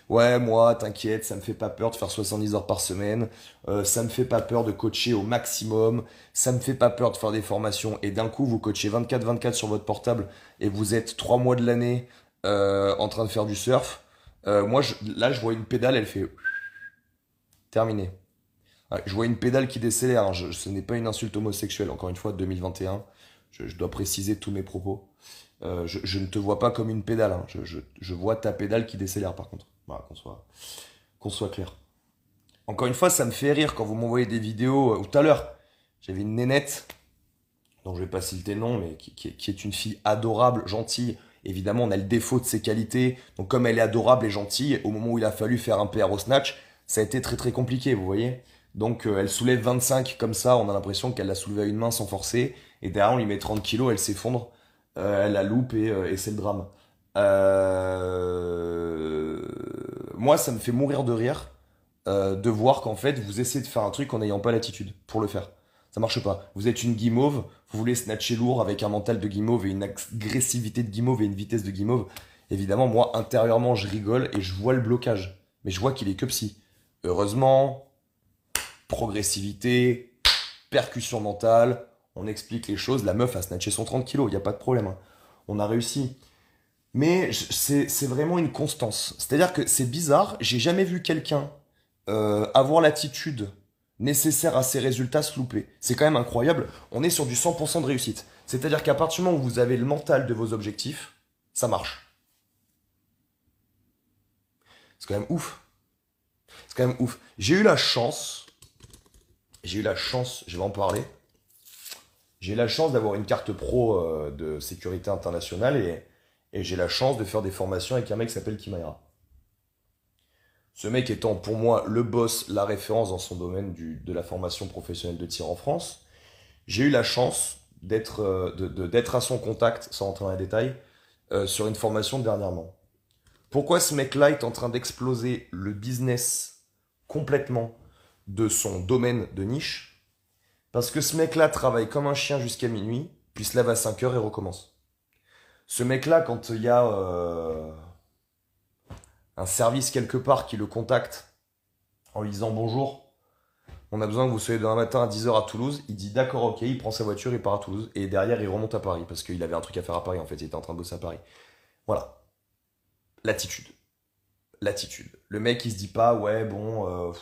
Speaker 1: Ouais, moi, t'inquiète, ça me fait pas peur de faire 70 heures par semaine, ça me fait pas peur de coacher au maximum, ça me fait pas peur de faire des formations, et d'un coup, vous coachez 24/24 sur votre portable, et vous êtes 3 mois de l'année en train de faire du surf. Là, je vois une pédale, elle fait terminé. Ouais, je vois une pédale qui décélère, hein, ce n'est pas une insulte homosexuelle, encore une fois, 2021, je dois préciser tous mes propos. Je ne te vois pas comme une pédale, hein. Je vois ta pédale qui décélère par contre. Voilà, qu'on soit clair. Encore une fois, ça me fait rire quand vous m'envoyez des vidéos. Tout à l'heure, j'avais une nénette, dont je vais pas citer le nom, mais qui est une fille adorable, gentille. Évidemment, on a le défaut de ses qualités. Donc comme elle est adorable et gentille, au moment où il a fallu faire un PR au snatch, ça a été très très compliqué, vous voyez. Donc elle soulève 25 comme ça, on a l'impression qu'elle l'a soulevé à une main sans forcer. Et derrière, on lui met 30 kilos, elle s'effondre. Elle la loupe et c'est le drame. Moi, ça me fait mourir de rire de voir qu'en fait, vous essayez de faire un truc en n'ayant pas l'attitude pour le faire. Ça marche pas. Vous êtes une guimauve, vous voulez snatcher lourd avec un mental de guimauve et une agressivité de guimauve et une vitesse de guimauve. Évidemment, moi, intérieurement, je rigole et je vois le blocage. Mais je vois qu'il est que psy. Heureusement, progressivité, percussion mentale, on explique les choses. La meuf a snatché son 30 kilos, il n'y a pas de problème, hein. On a réussi. Mais c'est vraiment une constance. C'est-à-dire que c'est bizarre, j'ai jamais vu quelqu'un avoir l'attitude nécessaire à ses résultats se louper. C'est quand même incroyable. On est sur du 100% de réussite. C'est-à-dire qu'à partir du moment où vous avez le mental de vos objectifs, ça marche. C'est quand même ouf. C'est quand même ouf. Je vais en parler. J'ai eu la chance d'avoir une carte pro de sécurité internationale et j'ai la chance de faire des formations avec un mec qui s'appelle Kimaira. Ce mec étant pour moi le boss, la référence dans son domaine de la formation professionnelle de tir en France, j'ai eu la chance d'être à son contact, sans rentrer dans les détails, sur une formation dernièrement. Pourquoi ce mec-là est en train d'exploser le business complètement de son domaine de niche? Parce que ce mec-là travaille comme un chien jusqu'à minuit, puis se lève à 5 heures et recommence. Ce mec-là, quand il y a un service quelque part qui le contacte en lui disant bonjour, on a besoin que vous soyez demain matin à 10 heures à Toulouse, il dit d'accord, ok, il prend sa voiture, il part à Toulouse, et derrière il remonte à Paris, parce qu'il avait un truc à faire à Paris en fait, il était en train de bosser à Paris. Voilà, l'attitude. L'attitude. Le mec il se dit pas ouais bon,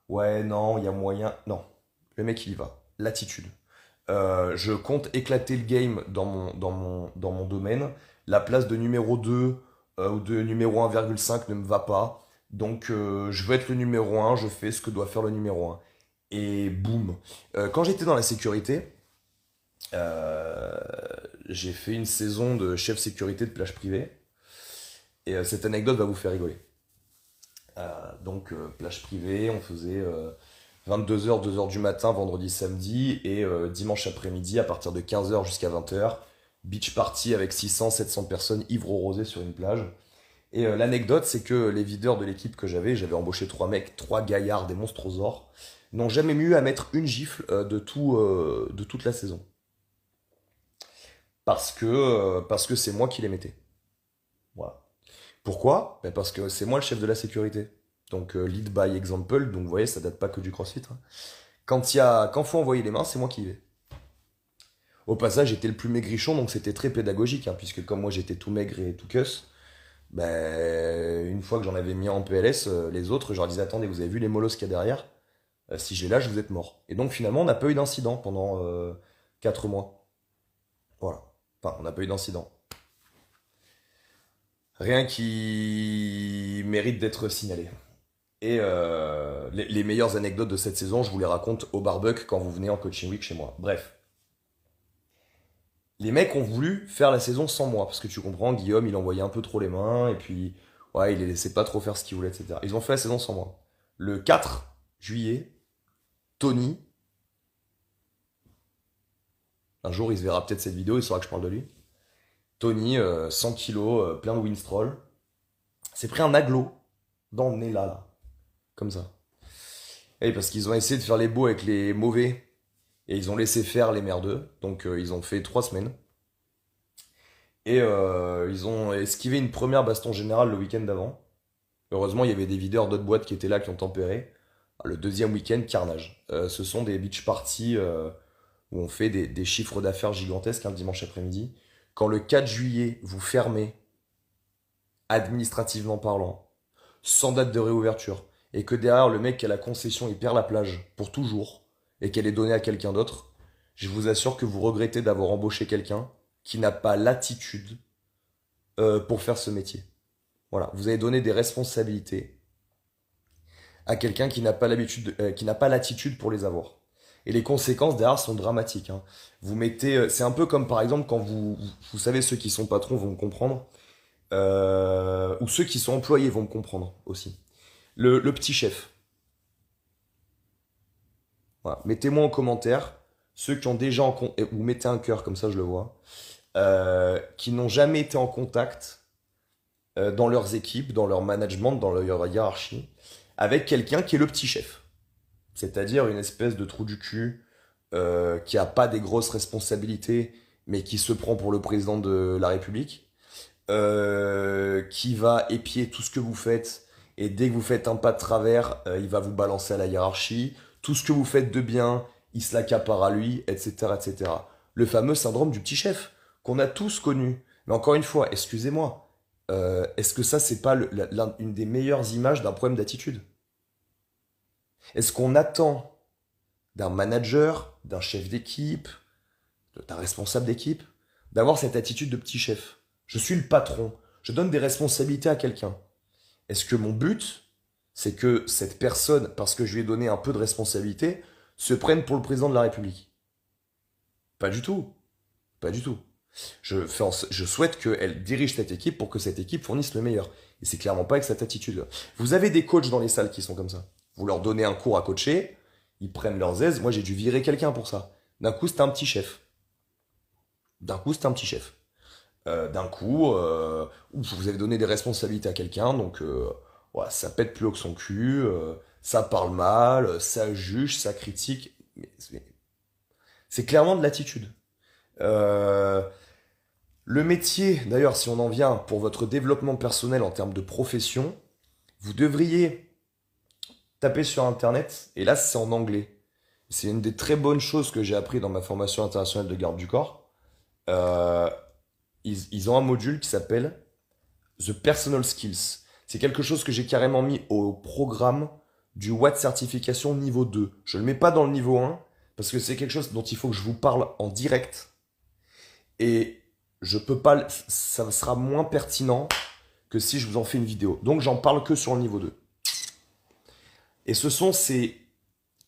Speaker 1: ouais non, il y a moyen, non. Le mec il y va. L'attitude. Je compte éclater le game dans mon domaine. La place de numéro 2 ou de numéro 1,5 ne me va pas. Donc je veux être le numéro 1, je fais ce que doit faire le numéro 1. Et boum. Quand j'étais dans la sécurité, euh, j'ai fait une saison de chef sécurité de plage privée. Et cette anecdote va vous faire rigoler. Plage privée, on faisait 22h, 2h du matin, vendredi, samedi, et dimanche après-midi, à partir de 15h jusqu'à 20h, beach party avec 600, 700 personnes ivres au rosé sur une plage. Et l'anecdote, c'est que les videurs de l'équipe que j'avais embauché trois mecs, trois gaillards, des monstrosaures, n'ont jamais eu à mettre une gifle de toute la saison. Parce que c'est moi qui les mettais. Voilà. Pourquoi? Ben parce que c'est moi le chef de la sécurité. Donc lead by example, donc vous voyez, ça date pas que du CrossFit, hein. Quand faut envoyer les mains, c'est moi qui y vais. Au passage, j'étais le plus maigrichon, donc c'était très pédagogique, hein, puisque comme moi j'étais tout maigre et tout cuss, ben, une fois que j'en avais mis en PLS, les autres, je leur disais, attendez, vous avez vu les molosses qu'il y a derrière? Si je les lâche, vous êtes mort. Et donc finalement, on n'a pas eu d'incident pendant 4 mois. Voilà. Enfin, on n'a pas eu d'incident. Rien qui mérite d'être signalé. Et les meilleures anecdotes de cette saison, je vous les raconte au barbecue quand vous venez en coaching week chez moi. Bref. Les mecs ont voulu faire la saison sans moi, parce que tu comprends, Guillaume, il envoyait un peu trop les mains, et puis, ouais, il les laissait pas trop faire ce qu'il voulait, etc. Ils ont fait la saison sans moi. Le 4 juillet, Tony, un jour il se verra peut-être cette vidéo, il saura que je parle de lui. Tony, 100 kilos, plein de Winstrol, s'est pris un aglo dans le nez là, comme ça. Et parce qu'ils ont essayé de faire les beaux avec les mauvais, et ils ont laissé faire les merdeux, donc ils ont fait 3 semaines. Et ils ont esquivé une première baston générale le week-end d'avant. Heureusement, il y avait des videurs d'autres boîtes qui étaient là, qui ont tempéré. Le deuxième week-end, carnage. Ce sont des beach parties où on fait des chiffres d'affaires gigantesques un dimanche après-midi. Quand le 4 juillet, vous fermez, administrativement parlant, sans date de réouverture, et que derrière le mec qui a la concession, il perd la plage pour toujours, et qu'elle est donnée à quelqu'un d'autre, je vous assure que vous regrettez d'avoir embauché quelqu'un qui n'a pas l'attitude pour faire ce métier. Voilà, vous avez donné des responsabilités à quelqu'un qui n'a pas qui n'a pas l'attitude pour les avoir. Et les conséquences derrière sont dramatiques, hein. Vous mettez, c'est un peu comme par exemple quand vous savez, ceux qui sont patrons vont me comprendre, ou ceux qui sont employés vont me comprendre aussi. Le petit chef. Voilà. Mettez-moi en commentaire ceux qui ont déjà ou mettez un cœur comme ça je le vois, qui n'ont jamais été en contact dans leurs équipes, dans leur management, dans leur hiérarchie, avec quelqu'un qui est le petit chef. C'est-à-dire une espèce de trou du cul qui a pas des grosses responsabilités, mais qui se prend pour le président de la République, qui va épier tout ce que vous faites, et dès que vous faites un pas de travers, il va vous balancer à la hiérarchie. Tout ce que vous faites de bien, il se l'accapare à lui, etc., etc. Le fameux syndrome du petit chef, qu'on a tous connu. Mais encore une fois, excusez-moi, est-ce que ça, c'est pas une des meilleures images d'un problème d'attitude? Est-ce qu'on attend d'un manager, d'un chef d'équipe, d'un responsable d'équipe, d'avoir cette attitude de petit chef? Je suis le patron, je donne des responsabilités à quelqu'un. Est-ce que mon but, c'est que cette personne, parce que je lui ai donné un peu de responsabilité, se prenne pour le président de la République? Pas du tout. Pas du tout. Je souhaite qu'elle dirige cette équipe pour que cette équipe fournisse le meilleur. Et c'est clairement pas avec cette attitude. Vous avez des coachs dans les salles qui sont comme ça. Vous leur donnez un cours à coacher, ils prennent leurs aises. Moi, j'ai dû virer quelqu'un pour ça. D'un coup, c'était un petit chef. D'un coup, c'était un petit chef. D'un coup, vous avez donné des responsabilités à quelqu'un, donc ouais, ça pète plus haut que son cul, ça parle mal, ça juge, ça critique. Mais c'est clairement de l'attitude. Euh, le métier, d'ailleurs, si on en vient pour votre développement personnel en termes de profession, vous devriez taper sur Internet, et là c'est en anglais. C'est une des très bonnes choses que j'ai appris dans ma formation internationale de garde du corps. Euh, ils ont un module qui s'appelle The Personal Skills. C'est quelque chose que j'ai carrément mis au programme du Watt Certification niveau 2. Je ne le mets pas dans le niveau 1 parce que c'est quelque chose dont il faut que je vous parle en direct. Et je peux pas, ça sera moins pertinent que si je vous en fais une vidéo. Donc j'en parle que sur le niveau 2. Et ce sont ces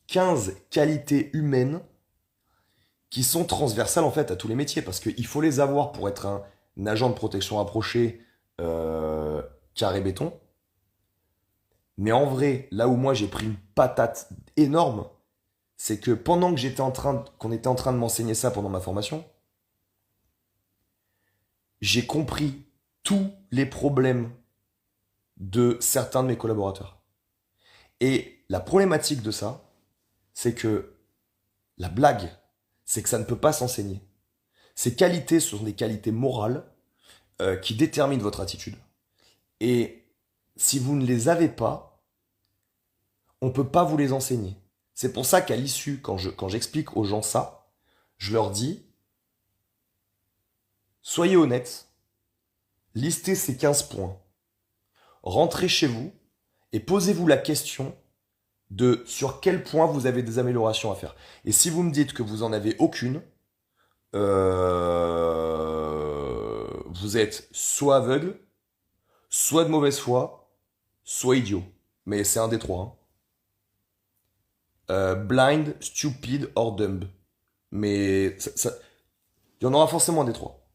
Speaker 1: 15 qualités humaines qui sont transversales en fait à tous les métiers, parce qu'il faut les avoir pour être un agent de protection rapproché carré béton. Mais en vrai, là où moi j'ai pris une patate énorme, c'est que pendant que qu'on était en train de m'enseigner ça pendant ma formation, j'ai compris tous les problèmes de certains de mes collaborateurs. Et la problématique de ça, c'est que la blague, c'est que ça ne peut pas s'enseigner. Ces qualités sont des qualités morales qui déterminent votre attitude. Et si vous ne les avez pas, on ne peut pas vous les enseigner. C'est pour ça qu'à l'issue, quand j'explique aux gens ça, je leur dis, soyez honnêtes, listez ces 15 points, rentrez chez vous et posez-vous la question de sur quel point vous avez des améliorations à faire. Et si vous me dites que vous en avez aucune, vous êtes soit aveugle, soit de mauvaise foi, soit idiot. Mais c'est un des trois. Hein. Blind, stupid or dumb. Mais il y en aura forcément un des trois.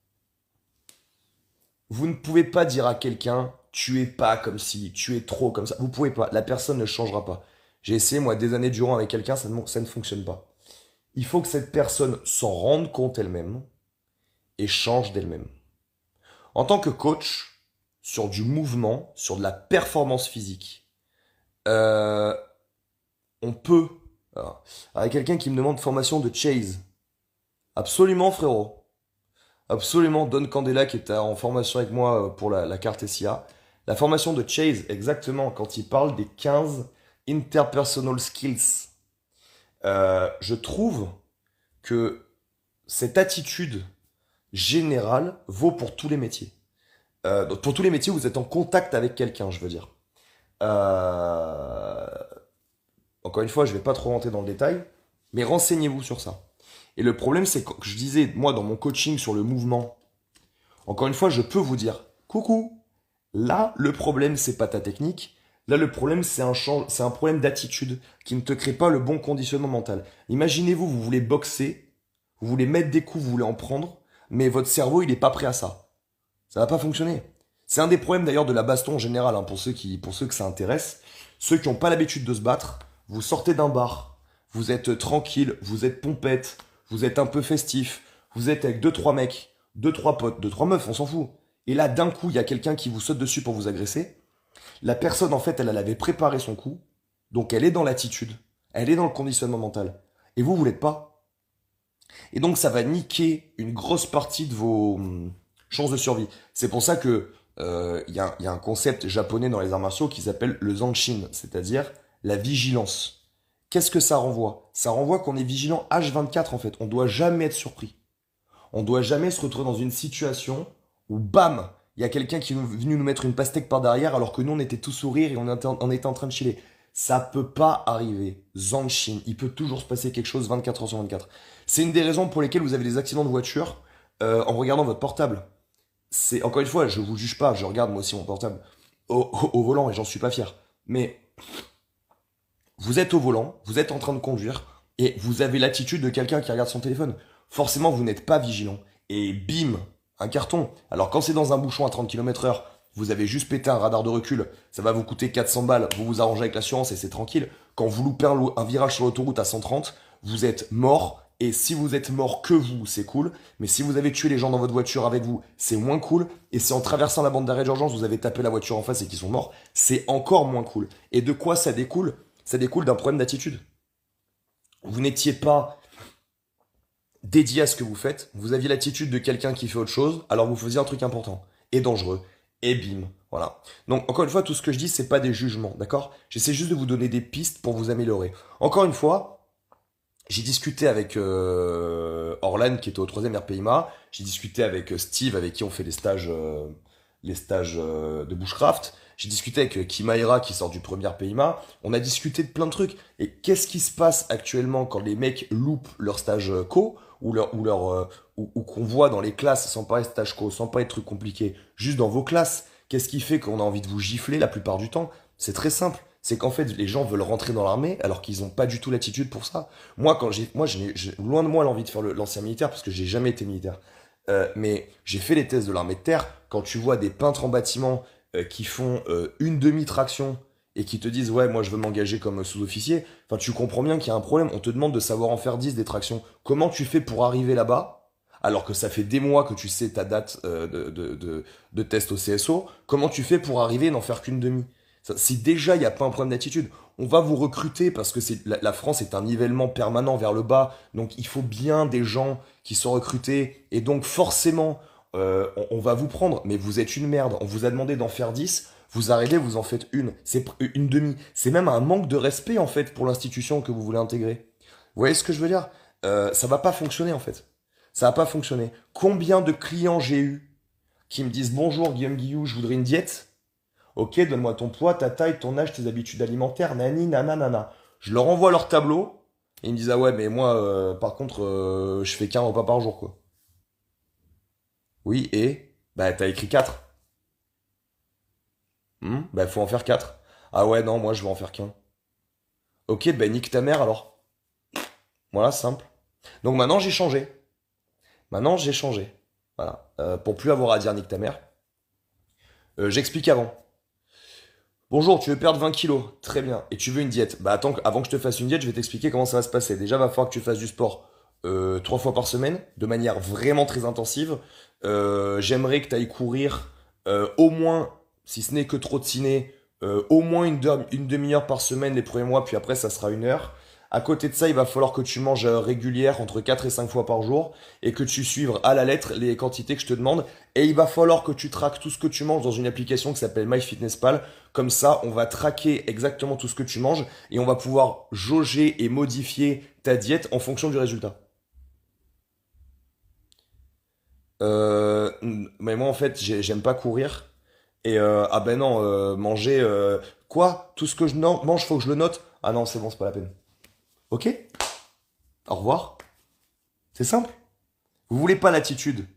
Speaker 1: Vous ne pouvez pas dire à quelqu'un tu es pas comme ci, tu es trop comme ça. Vous pouvez pas. La personne ne changera pas. J'ai essayé moi des années durant avec quelqu'un, ça ne fonctionne pas. Il faut que cette personne s'en rende compte elle-même et change d'elle-même. En tant que coach, sur du mouvement, sur de la performance physique, on peut... Alors, avec quelqu'un qui me demande formation de chase. Absolument frérot. Absolument, Don Candela qui est en formation avec moi pour la carte SIA. La formation de chase, exactement, quand il parle des 15 interpersonal skills. Je trouve que cette attitude générale vaut pour tous les métiers. Pour tous les métiers où vous êtes en contact avec quelqu'un, je veux dire. Encore une fois, je ne vais pas trop rentrer dans le détail, mais renseignez-vous sur ça. Et le problème, c'est que je disais, moi, dans mon coaching sur le mouvement, encore une fois, je peux vous dire, coucou, là, le problème, c'est pas ta technique. Là, le problème, c'est un problème d'attitude qui ne te crée pas le bon conditionnement mental. Imaginez-vous, vous voulez boxer, vous voulez mettre des coups, vous voulez en prendre, mais votre cerveau, il n'est pas prêt à ça. Ça va pas fonctionner. C'est un des problèmes d'ailleurs de la baston en général, hein, pour ceux que ça intéresse. Ceux qui n'ont pas l'habitude de se battre, vous sortez d'un bar, vous êtes tranquille, vous êtes pompette, vous êtes un peu festif, vous êtes avec 2-3 mecs, 2-3 potes, 2-3 meufs, on s'en fout. Et là, d'un coup, il y a quelqu'un qui vous saute dessus pour vous agresser. La personne, en fait, elle avait préparé son coup, donc elle est dans l'attitude, elle est dans le conditionnement mental. Et vous l'êtes pas. Et donc, ça va niquer une grosse partie de vos chances de survie. C'est pour ça que y a un concept japonais dans les arts martiaux qui s'appelle le zanshin, c'est-à-dire la vigilance. Qu'est-ce que ça renvoie? Ça renvoie qu'on est vigilant H24 en fait. On doit jamais être surpris. On doit jamais se retrouver dans une situation où bam, il y a quelqu'un qui est venu nous mettre une pastèque par derrière alors que nous on était tous sourire et on était en train de chiller. Ça peut pas arriver. Zanshin, il peut toujours se passer quelque chose 24 heures sur 24. C'est une des raisons pour lesquelles vous avez des accidents de voiture en regardant votre portable. C'est encore une fois, je vous juge pas, je regarde moi aussi mon portable au volant et j'en suis pas fier. Mais vous êtes au volant, vous êtes en train de conduire et vous avez l'attitude de quelqu'un qui regarde son téléphone. Forcément, vous n'êtes pas vigilant. Et bim, un carton. Alors quand c'est dans un bouchon à 30 km/h, vous avez juste pété un radar de recul, ça va vous coûter 400 balles, vous vous arrangez avec l'assurance et c'est tranquille. Quand vous loupez un virage sur l'autoroute à 130, vous êtes mort. Et si vous êtes mort que vous, c'est cool. Mais si vous avez tué les gens dans votre voiture avec vous, c'est moins cool. Et si en traversant la bande d'arrêt d'urgence, vous avez tapé la voiture en face et qu'ils sont morts, c'est encore moins cool. Et de quoi ça découle? Ça découle d'un problème d'attitude. Vous n'étiez pas dédié à ce que vous faites. Vous aviez l'attitude de quelqu'un qui fait autre chose, alors vous faisiez un truc important et dangereux. Et bim, voilà. Donc encore une fois, tout ce que je dis, c'est pas des jugements, d'accord? J'essaie juste de vous donner des pistes pour vous améliorer. Encore une fois, j'ai discuté avec Orlan qui était au 3e RPIMA. J'ai discuté avec Steve avec qui on fait les stages de bushcraft. J'ai discuté avec Kimaira qui sort du 1er RPIMA. On a discuté de plein de trucs. Et qu'est-ce qui se passe actuellement quand les mecs loupent leur stage co ou qu'on voit dans les classes sans parler de stage co, sans parler de trucs compliqués, juste dans vos classes, Qu'est-ce qui fait qu'on a envie de vous gifler la plupart du temps? C'est très simple. C'est qu'en fait, les gens veulent rentrer dans l'armée alors qu'ils n'ont pas du tout l'attitude pour ça. Moi, loin de moi l'envie de faire l'ancien militaire parce que j'ai jamais été militaire. Mais j'ai fait les tests de l'armée de terre. Quand tu vois des peintres en bâtiment qui font une demi-traction et qui te disent ouais, moi je veux m'engager comme sous-officier, enfin tu comprends bien qu'il y a un problème. On te demande de savoir en faire 10 des tractions. Comment tu fais pour arriver là-bas alors que ça fait des mois que tu sais ta date de test au CSO? Comment tu fais pour arriver et n'en faire qu'une demi? Si déjà il n'y a pas un problème d'attitude, on va vous recruter parce que la France est un nivellement permanent vers le bas, donc il faut bien des gens qui sont recrutés, et donc forcément on va vous prendre, mais vous êtes une merde, on vous a demandé d'en faire 10, vous arrivez, vous en faites une demi. C'est même un manque de respect en fait pour l'institution que vous voulez intégrer. Vous voyez ce que je veux dire? Ça va pas fonctionner en fait. Ça va pas fonctionner. Combien de clients j'ai eu qui me disent bonjour Guillaume Guillou, je voudrais une diète. Ok, donne-moi ton poids, ta taille, ton âge, tes habitudes alimentaires, nani, nana, nana. Je leur envoie leur tableau, et ils me disent, ah ouais, mais moi, par contre, je fais qu'un repas par jour, quoi. Oui, et? Bah, t'as écrit 4. Bah, faut en faire 4. Ah ouais, non, moi, je vais en faire qu'un. Ok, bah, nique ta mère, alors. Voilà, simple. Donc maintenant, j'ai changé. Maintenant, j'ai changé. Voilà. Pour plus avoir à dire nique ta mère. J'explique avant. Bonjour, tu veux perdre 20 kilos. Très bien. Et tu veux une diète. Bah attends, avant que je te fasse une diète, je vais t'expliquer comment ça va se passer. Déjà, va falloir que tu fasses du sport 3 fois par semaine, de manière vraiment très intensive. J'aimerais que tu ailles courir au moins, si ce n'est que trottiner, au moins une demi-heure par semaine les premiers mois, puis après ça sera 1 heure. À côté de ça, il va falloir que tu manges régulière entre 4 et 5 fois par jour et que tu suives à la lettre les quantités que je te demande. Et il va falloir que tu traques tout ce que tu manges dans une application qui s'appelle MyFitnessPal. Comme ça, on va traquer exactement tout ce que tu manges et on va pouvoir jauger et modifier ta diète en fonction du résultat. Mais moi, en fait, j'aime pas courir. Et ah ben non, manger... quoi? Tout ce que je mange, faut que je le note? Ah non, c'est bon, c'est pas la peine. Ok? Au revoir. C'est simple. Vous voulez pas l'attitude,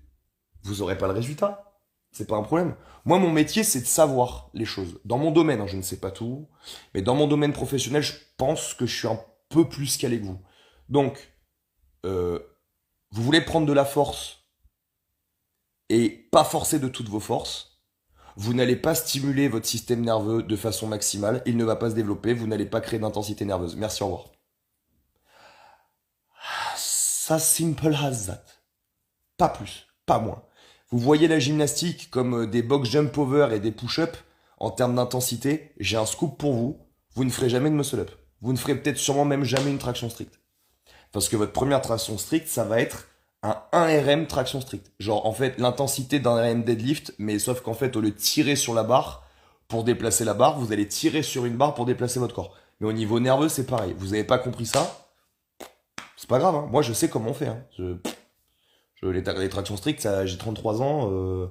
Speaker 1: vous aurez pas le résultat. C'est pas un problème. Moi, mon métier, c'est de savoir les choses. Dans mon domaine, hein, je ne sais pas tout, mais dans mon domaine professionnel, je pense que je suis un peu plus calé que vous. Donc, euh, vous voulez prendre de la force et pas forcer de toutes vos forces. Vous n'allez pas stimuler votre système nerveux de façon maximale. Il ne va pas se développer. Vous n'allez pas créer d'intensité nerveuse. Merci, au revoir. Ça simple as that. Pas plus, pas moins. Vous voyez la gymnastique comme des box jump over et des push-up en termes d'intensité, j'ai un scoop pour vous. Vous ne ferez jamais de muscle-up. Vous ne ferez peut-être sûrement même jamais une traction stricte. Parce que votre première traction stricte, ça va être un 1 RM traction stricte. Genre, en fait, l'intensité d'un RM deadlift, mais sauf qu'en fait, au lieu de tirer sur la barre pour déplacer la barre, vous allez tirer sur une barre pour déplacer votre corps. Mais au niveau nerveux, c'est pareil. Vous n'avez pas compris ça? C'est pas grave, hein. Moi, je sais comment on fait, hein. Les tractions strictes, j'ai 33 ans.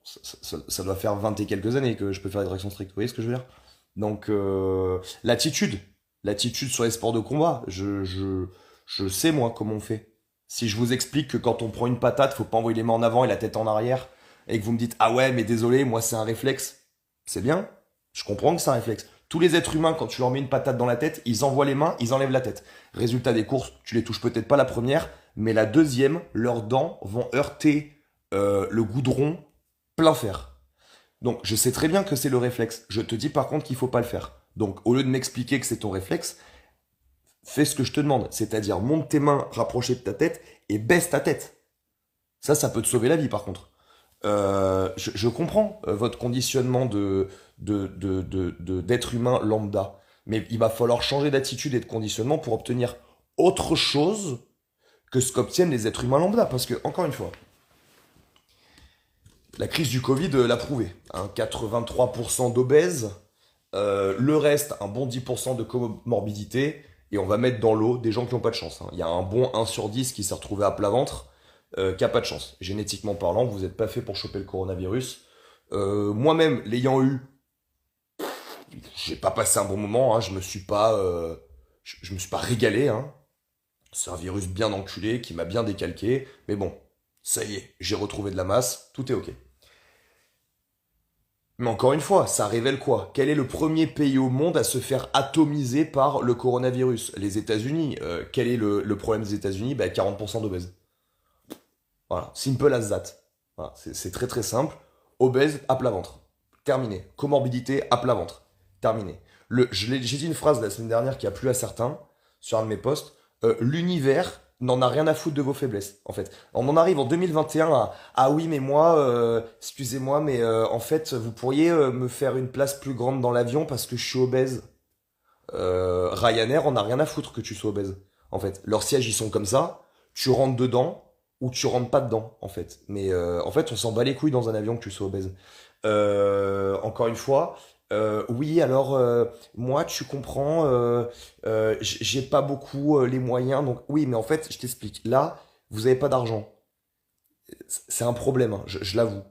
Speaker 1: Ça doit faire 20 et quelques années que je peux faire des tractions strictes. Vous voyez ce que je veux dire? Donc, l'attitude. L'attitude sur les sports de combat. Je sais, moi, comment on fait. Si je vous explique que quand on prend une patate, faut pas envoyer les mains en avant et la tête en arrière, et que vous me dites, ah ouais, mais désolé, moi, c'est un réflexe. C'est bien. Je comprends que c'est un réflexe. Tous les êtres humains, quand tu leur mets une patate dans la tête, ils envoient les mains, ils enlèvent la tête. Résultat des courses, tu les touches peut-être pas la première, mais la deuxième, leurs dents vont heurter le goudron plein fer. Donc je sais très bien que c'est le réflexe. Je te dis par contre qu'il faut pas le faire. Donc au lieu de m'expliquer que c'est ton réflexe, fais ce que je te demande. C'est-à-dire monte tes mains rapprochées de ta tête et baisse ta tête. Ça peut te sauver la vie par contre. Je comprends votre conditionnement d'être humain lambda. Mais il va falloir changer d'attitude et de conditionnement pour obtenir autre chose que ce qu'obtiennent les êtres humains lambda. Parce que, encore une fois, la crise du Covid l'a prouvé. Hein, 83% d'obèses, le reste, un bon 10% de comorbidité, et on va mettre dans l'eau des gens qui n'ont pas de chance. Hein. Il y a un bon 1 sur 10 qui s'est retrouvé à plat ventre, qui n'a pas de chance. Génétiquement parlant, vous n'êtes pas fait pour choper le coronavirus. Moi-même, l'ayant eu, j'ai pas passé un bon moment, hein, je me suis pas régalé, hein. C'est un virus bien enculé qui m'a bien décalqué, mais bon, ça y est, j'ai retrouvé de la masse, tout est ok. Mais encore une fois, ça révèle quoi? Quel est le premier pays au monde à se faire atomiser par le coronavirus? Les États-Unis. Quel est le problème des États-Unis? Bah, 40% d'obèses. Voilà, simple as that. Voilà, c'est très très simple. Obèse, à plat ventre. Terminé. Comorbidité, à plat ventre. Terminé. J'ai dit une phrase la semaine dernière qui a plu à certains sur un de mes posts. L'univers n'en a rien à foutre de vos faiblesses, en fait. On en arrive en 2021 à ah oui, mais moi, excusez-moi, mais en fait, vous pourriez me faire une place plus grande dans l'avion parce que je suis obèse. Ryanair, on n'a rien à foutre que tu sois obèse. En fait, leurs sièges ils sont comme ça. Tu rentres dedans ou tu rentres pas dedans, en fait. Mais en fait, on s'en bat les couilles dans un avion que tu sois obèse. Encore une fois, oui, alors moi, tu comprends, j'ai pas beaucoup les moyens, donc oui, mais en fait, je t'explique. Là, vous avez pas d'argent. C'est un problème, hein, je l'avoue.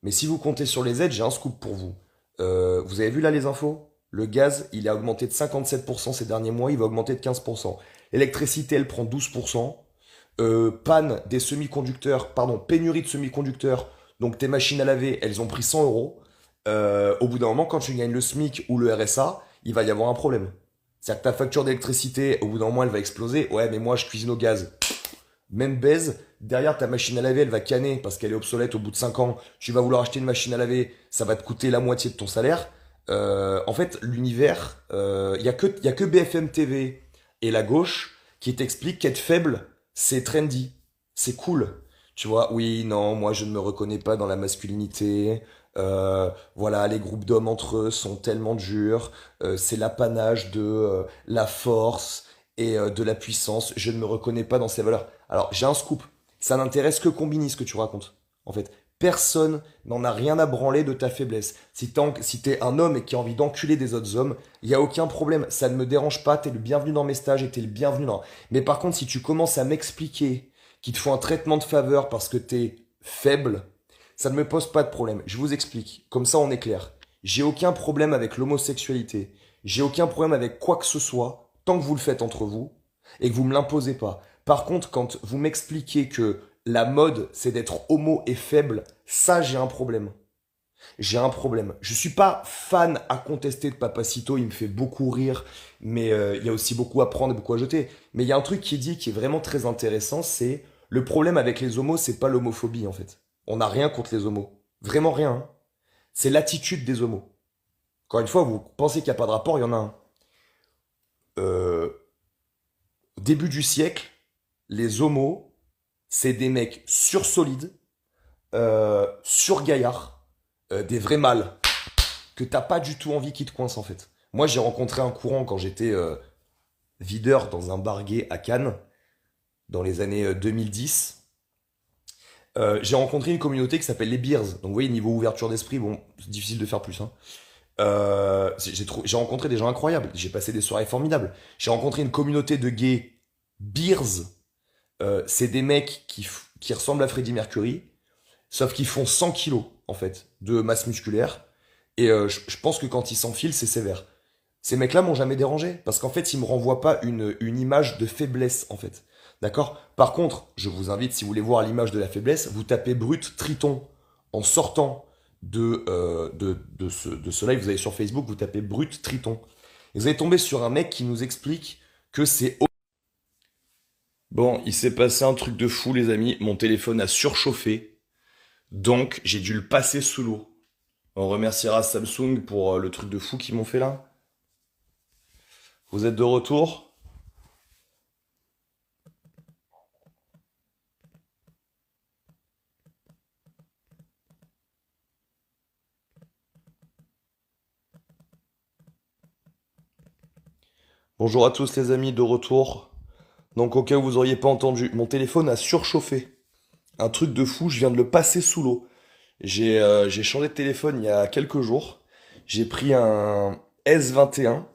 Speaker 1: Mais si vous comptez sur les aides, j'ai un scoop pour vous. Vous avez vu là les infos? Le gaz, il a augmenté de 57% ces derniers mois, il va augmenter de 15%. L'électricité, elle prend 12%. Panne des semi-conducteurs, pardon, pénurie de semi-conducteurs. Donc tes machines à laver, elles ont pris 100 euros. Au bout d'un moment, quand tu gagnes le SMIC ou le RSA, il va y avoir un problème. C'est-à-dire que ta facture d'électricité, au bout d'un moment, elle va exploser. Ouais, mais moi, je cuisine au gaz. Même baise, derrière ta machine à laver, elle va canner parce qu'elle est obsolète au bout de 5 ans. Tu vas vouloir acheter une machine à laver, ça va te coûter la moitié de ton salaire. En fait, l'univers, y a que BFM TV et la gauche qui t'expliquent qu'être faible, c'est trendy, c'est cool. Tu vois, oui, non, moi je ne me reconnais pas dans la masculinité. Voilà, les groupes d'hommes entre eux sont tellement durs. C'est l'apanage de la force et de la puissance. Je ne me reconnais pas dans ces valeurs. Alors, j'ai un scoop. Ça n'intéresse que Combini ce que tu racontes. En fait, personne n'en a rien à branler de ta faiblesse. Si t'es un homme et qui a envie d'enculer des autres hommes, il y a aucun problème. Ça ne me dérange pas. T'es le bienvenu dans mes stages et t'es le bienvenu dans. Mais par contre, si tu commences à m'expliquer qu'il te faut un traitement de faveur parce que t'es faible, ça ne me pose pas de problème. Je vous explique. Comme ça, on est clair. J'ai aucun problème avec l'homosexualité. J'ai aucun problème avec quoi que ce soit tant que vous le faites entre vous et que vous me l'imposez pas. Par contre, quand vous m'expliquez que la mode, c'est d'être homo et faible, ça, j'ai un problème. J'ai un problème. Je suis pas fan à contester de Papacito, il me fait beaucoup rire, mais il y a aussi beaucoup à prendre et beaucoup à jeter. Mais il y a un truc qui dit qui est vraiment très intéressant, c'est le problème avec les homos, c'est pas l'homophobie en fait. On n'a rien contre les homos. Vraiment rien, hein. C'est l'attitude des homos. Encore une fois, vous pensez qu'il n'y a pas de rapport, il y en a un. Euh, Au début du siècle, les homos, c'est des mecs sursolides, surgaillards, des vrais mâles, que t'as pas du tout envie qu'ils te coincent en fait. Moi, j'ai rencontré un courant quand j'étais videur dans un bar gay à Cannes, dans les années 2010. J'ai rencontré une communauté qui s'appelle les Beers. Donc, vous voyez, niveau ouverture d'esprit, bon, c'est difficile de faire plus, hein. J'ai rencontré des gens incroyables. J'ai passé des soirées formidables. J'ai rencontré une communauté de gays Beers. C'est des mecs qui ressemblent à Freddie Mercury, sauf qu'ils font 100 kilos, en fait, de masse musculaire. Et je pense que quand ils s'enfilent, c'est sévère. Ces mecs-là m'ont jamais dérangé, parce qu'en fait, ils me renvoient pas une image de faiblesse, en fait. D'accord? Par contre, je vous invite, si vous voulez voir l'image de la faiblesse, vous tapez Brut Triton en sortant de ce live, vous allez sur Facebook, vous tapez Brut Triton. Et vous allez tomber sur un mec qui nous explique que c'est... Bon, il s'est passé un truc de fou, les amis. Mon téléphone a surchauffé, donc j'ai dû le passer sous l'eau. On remerciera Samsung pour le truc de fou qu'ils m'ont fait là. Vous êtes de retour? Bonjour à tous les amis, de retour. Donc au cas où vous auriez pas entendu, mon téléphone a surchauffé. Un truc de fou, je viens de le passer sous l'eau. J'ai changé de téléphone il y a quelques jours. J'ai pris un S21 et un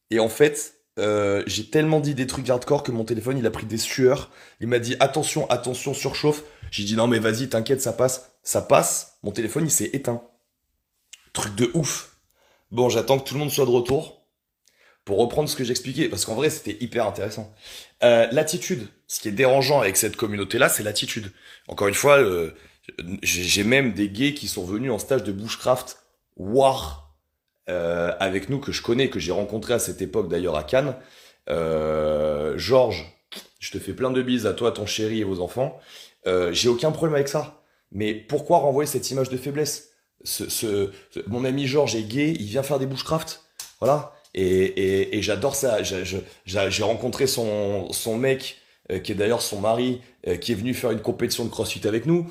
Speaker 1: et en fait, j'ai tellement dit des trucs hardcore que mon téléphone il a pris des sueurs. Il m'a dit attention, attention, surchauffe. J'ai dit non mais vas-y, t'inquiète, ça passe. Ça passe, mon téléphone il s'est éteint. Truc de ouf. Bon, j'attends que tout le monde soit de retour pour reprendre ce que j'expliquais, parce qu'en vrai c'était hyper intéressant. L'attitude, ce qui est dérangeant avec cette communauté-là, c'est l'attitude. Encore une fois, j'ai même des gays qui sont venus en stage de bushcraft War avec nous que je connais, que j'ai rencontré à cette époque d'ailleurs à Cannes. Georges, je te fais plein de bises à toi, ton chéri et vos enfants. J'ai aucun problème avec ça. Mais pourquoi renvoyer cette image de faiblesse? Mon ami Georges est gay, il vient faire des bushcraft. Voilà. Et j'adore ça. J'ai rencontré son mec, qui est d'ailleurs son mari, qui est venu faire une compétition de CrossFit avec nous.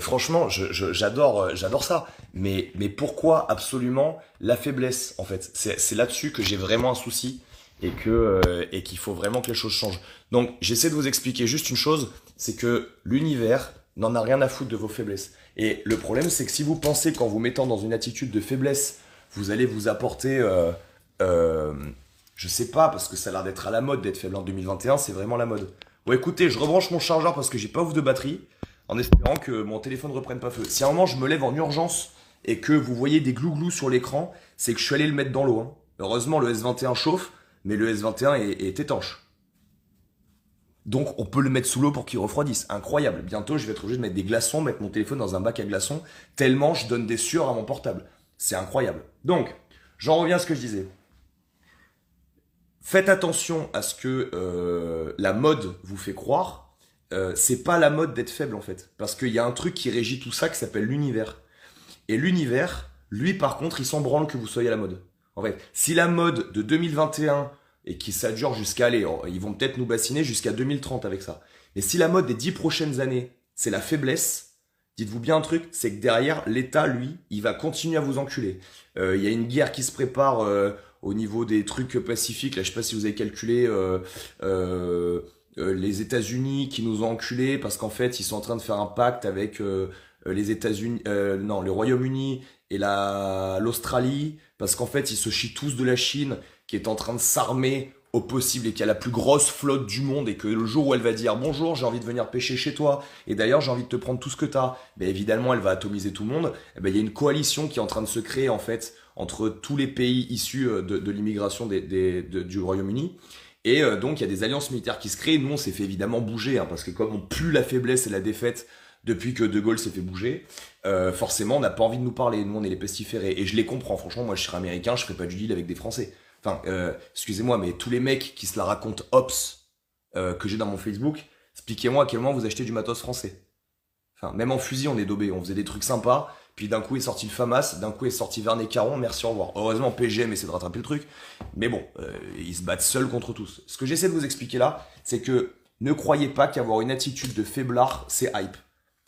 Speaker 1: Franchement, j'adore ça. Mais pourquoi absolument la faiblesse, en fait? C'est là-dessus que j'ai vraiment un souci et qu'il faut vraiment que les choses changent. Donc, j'essaie de vous expliquer juste une chose, c'est que l'univers n'en a rien à foutre de vos faiblesses. Et le problème, c'est que si vous pensez qu'en vous mettant dans une attitude de faiblesse, vous allez vous apporter, euh, je sais pas, parce que ça a l'air d'être à la mode d'être faible en 2021, c'est vraiment la mode. Bon, écoutez, je rebranche mon chargeur parce que j'ai pas ouf de batterie, en espérant que mon téléphone reprenne pas feu. Si à un moment je me lève en urgence et que vous voyez des glouglous sur l'écran, c'est que je suis allé le mettre dans l'eau, hein. Heureusement, le S21 chauffe, mais le S21 est étanche. Donc on peut le mettre sous l'eau pour qu'il refroidisse. Incroyable. Bientôt je vais être obligé de mettre des glaçons, mettre mon téléphone dans un bac à glaçons, tellement je donne des sueurs à mon portable. C'est incroyable. Donc, j'en reviens à ce que je disais. Faites attention à ce que la mode vous fait croire. C'est pas la mode d'être faible en fait. Parce qu'il y a un truc qui régit tout ça qui s'appelle l'univers. Et l'univers, lui par contre, il s'en branle que vous soyez à la mode. En fait, si la mode de 2021 et qui ça dure jusqu'à aller, ils vont peut-être nous bassiner jusqu'à 2030 avec ça. Mais si la mode des 10 prochaines années, c'est la faiblesse, dites-vous bien un truc, c'est que derrière, l'État, lui, il va continuer à vous enculer. Il y a une guerre qui se prépare au niveau des trucs pacifiques. Là, je sais pas si vous avez calculé les États-Unis qui nous ont enculés parce qu'en fait, ils sont en train de faire un pacte avec les États-Unis, non, le Royaume-Uni et l'Australie, parce qu'en fait, ils se chient tous de la Chine qui est en train de s'armer au possible et qui a la plus grosse flotte du monde et que le jour où elle va dire bonjour, j'ai envie de venir pêcher chez toi et d'ailleurs j'ai envie de te prendre tout ce que t'as, ben évidemment elle va atomiser tout le monde. Et ben il y a une coalition qui est en train de se créer en fait entre tous les pays issus de l'immigration du Royaume-Uni. Et donc il y a des alliances militaires qui se créent. Nous on s'est fait évidemment bouger, hein, parce que comme on pue la faiblesse et la défaite depuis que De Gaulle s'est fait bouger, forcément on n'a pas envie de nous parler. Nous on est les pestiférés et je les comprends. Franchement, moi je serais américain, je ferais pas du deal avec des Français. Enfin, excusez-moi, mais tous les mecs qui se la racontent ops que j'ai dans mon Facebook, expliquez-moi à quel moment vous achetez du matos français. Enfin, même en fusil, on est daubé. On faisait des trucs sympas, puis d'un coup est sorti le FAMAS, d'un coup est sorti Vernet Caron, merci, au revoir. Heureusement, PGM essaie de rattraper le truc, mais bon, ils se battent seuls contre tous. Ce que j'essaie de vous expliquer là, c'est que ne croyez pas qu'avoir une attitude de faiblard, c'est hype.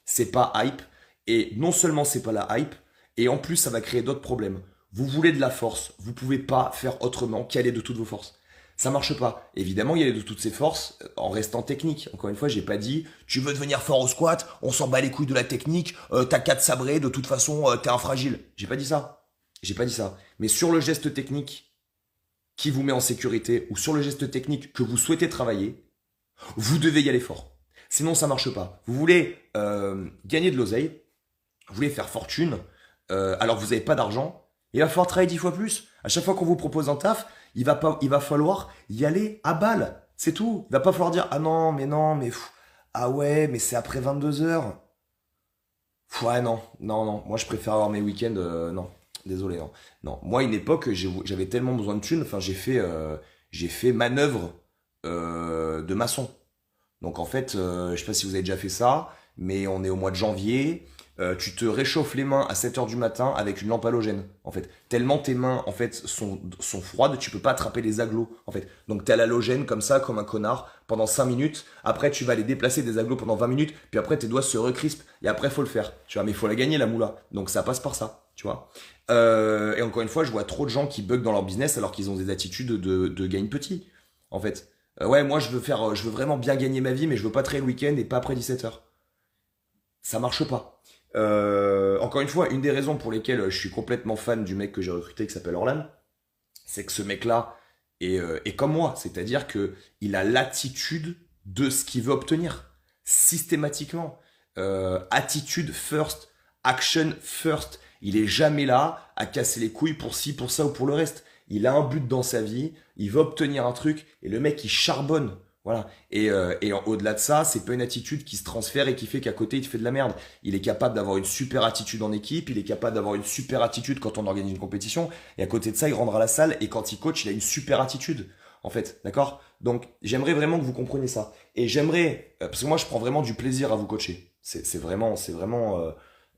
Speaker 1: C'est pas hype, et non seulement c'est pas la hype, et en plus ça va créer d'autres problèmes. Vous voulez de la force, vous pouvez pas faire autrement qu'aller de toutes vos forces. Ça marche pas. Évidemment, y aller de toutes ses forces en restant technique. Encore une fois, j'ai pas dit tu veux devenir fort au squat, on s'en bat les couilles de la technique, t'as qu'à te sabrer, de toute façon t'es un fragile. J'ai pas dit ça. J'ai pas dit ça. Mais sur le geste technique qui vous met en sécurité ou sur le geste technique que vous souhaitez travailler, vous devez y aller fort. Sinon, ça marche pas. Vous voulez gagner de l'oseille, vous voulez faire fortune, alors que vous n'avez pas d'argent, il va falloir travailler 10 fois plus. À chaque fois qu'on vous propose un taf, il va falloir y aller à balle. C'est tout. Il va pas falloir dire ah non, mais ah ouais, mais c'est après 22 heures. Ouais, non, non, non. Moi, je préfère avoir mes week-ends. Non, désolé, non. Non. Moi, à une époque, j'avais tellement besoin de thunes. Enfin, j'ai fait manœuvre de maçon. Donc en fait, je sais pas si vous avez déjà fait ça, mais on est au mois de janvier. Tu te réchauffes les mains à 7 heures du matin avec une lampe halogène, en fait. Tellement tes mains, en fait, sont froides, tu peux pas attraper les agglos, en fait. Donc t'es à l'halogène comme ça, comme un connard, pendant 5 minutes. Après, tu vas aller déplacer des agglos pendant 20 minutes, puis après, tes doigts se recrispent. Et après, faut le faire, tu vois. Mais il faut la gagner, la moula. Donc ça passe par ça, tu vois. Et encore une fois, je vois trop de gens qui bug dans leur business alors qu'ils ont des attitudes de gagne petit, en fait. Ouais, moi, je veux vraiment bien gagner ma vie, mais je veux pas traiter le week-end et pas après 17 heures. Ça marche pas. Encore une fois, une des raisons pour lesquelles je suis complètement fan du mec que j'ai recruté qui s'appelle Orlan, c'est que ce mec-là est comme moi, c'est-à-dire que il a l'attitude de ce qu'il veut obtenir systématiquement. Attitude first, action first. Il est jamais là à casser les couilles pour ci, pour ça ou pour le reste. Il a un but dans sa vie, il veut obtenir un truc et le mec il charbonne Voilà. Et au-delà de ça, c'est pas une attitude qui se transfère et qui fait qu'à côté, il te fait de la merde. Il est capable d'avoir une super attitude en équipe, il est capable d'avoir une super attitude quand on organise une compétition, et à côté de ça, il rentre à la salle, et quand il coach, il a une super attitude, en fait. D'accord? Donc, j'aimerais vraiment que vous compreniez ça. Et j'aimerais, parce que moi, je prends vraiment du plaisir à vous coacher. C'est vraiment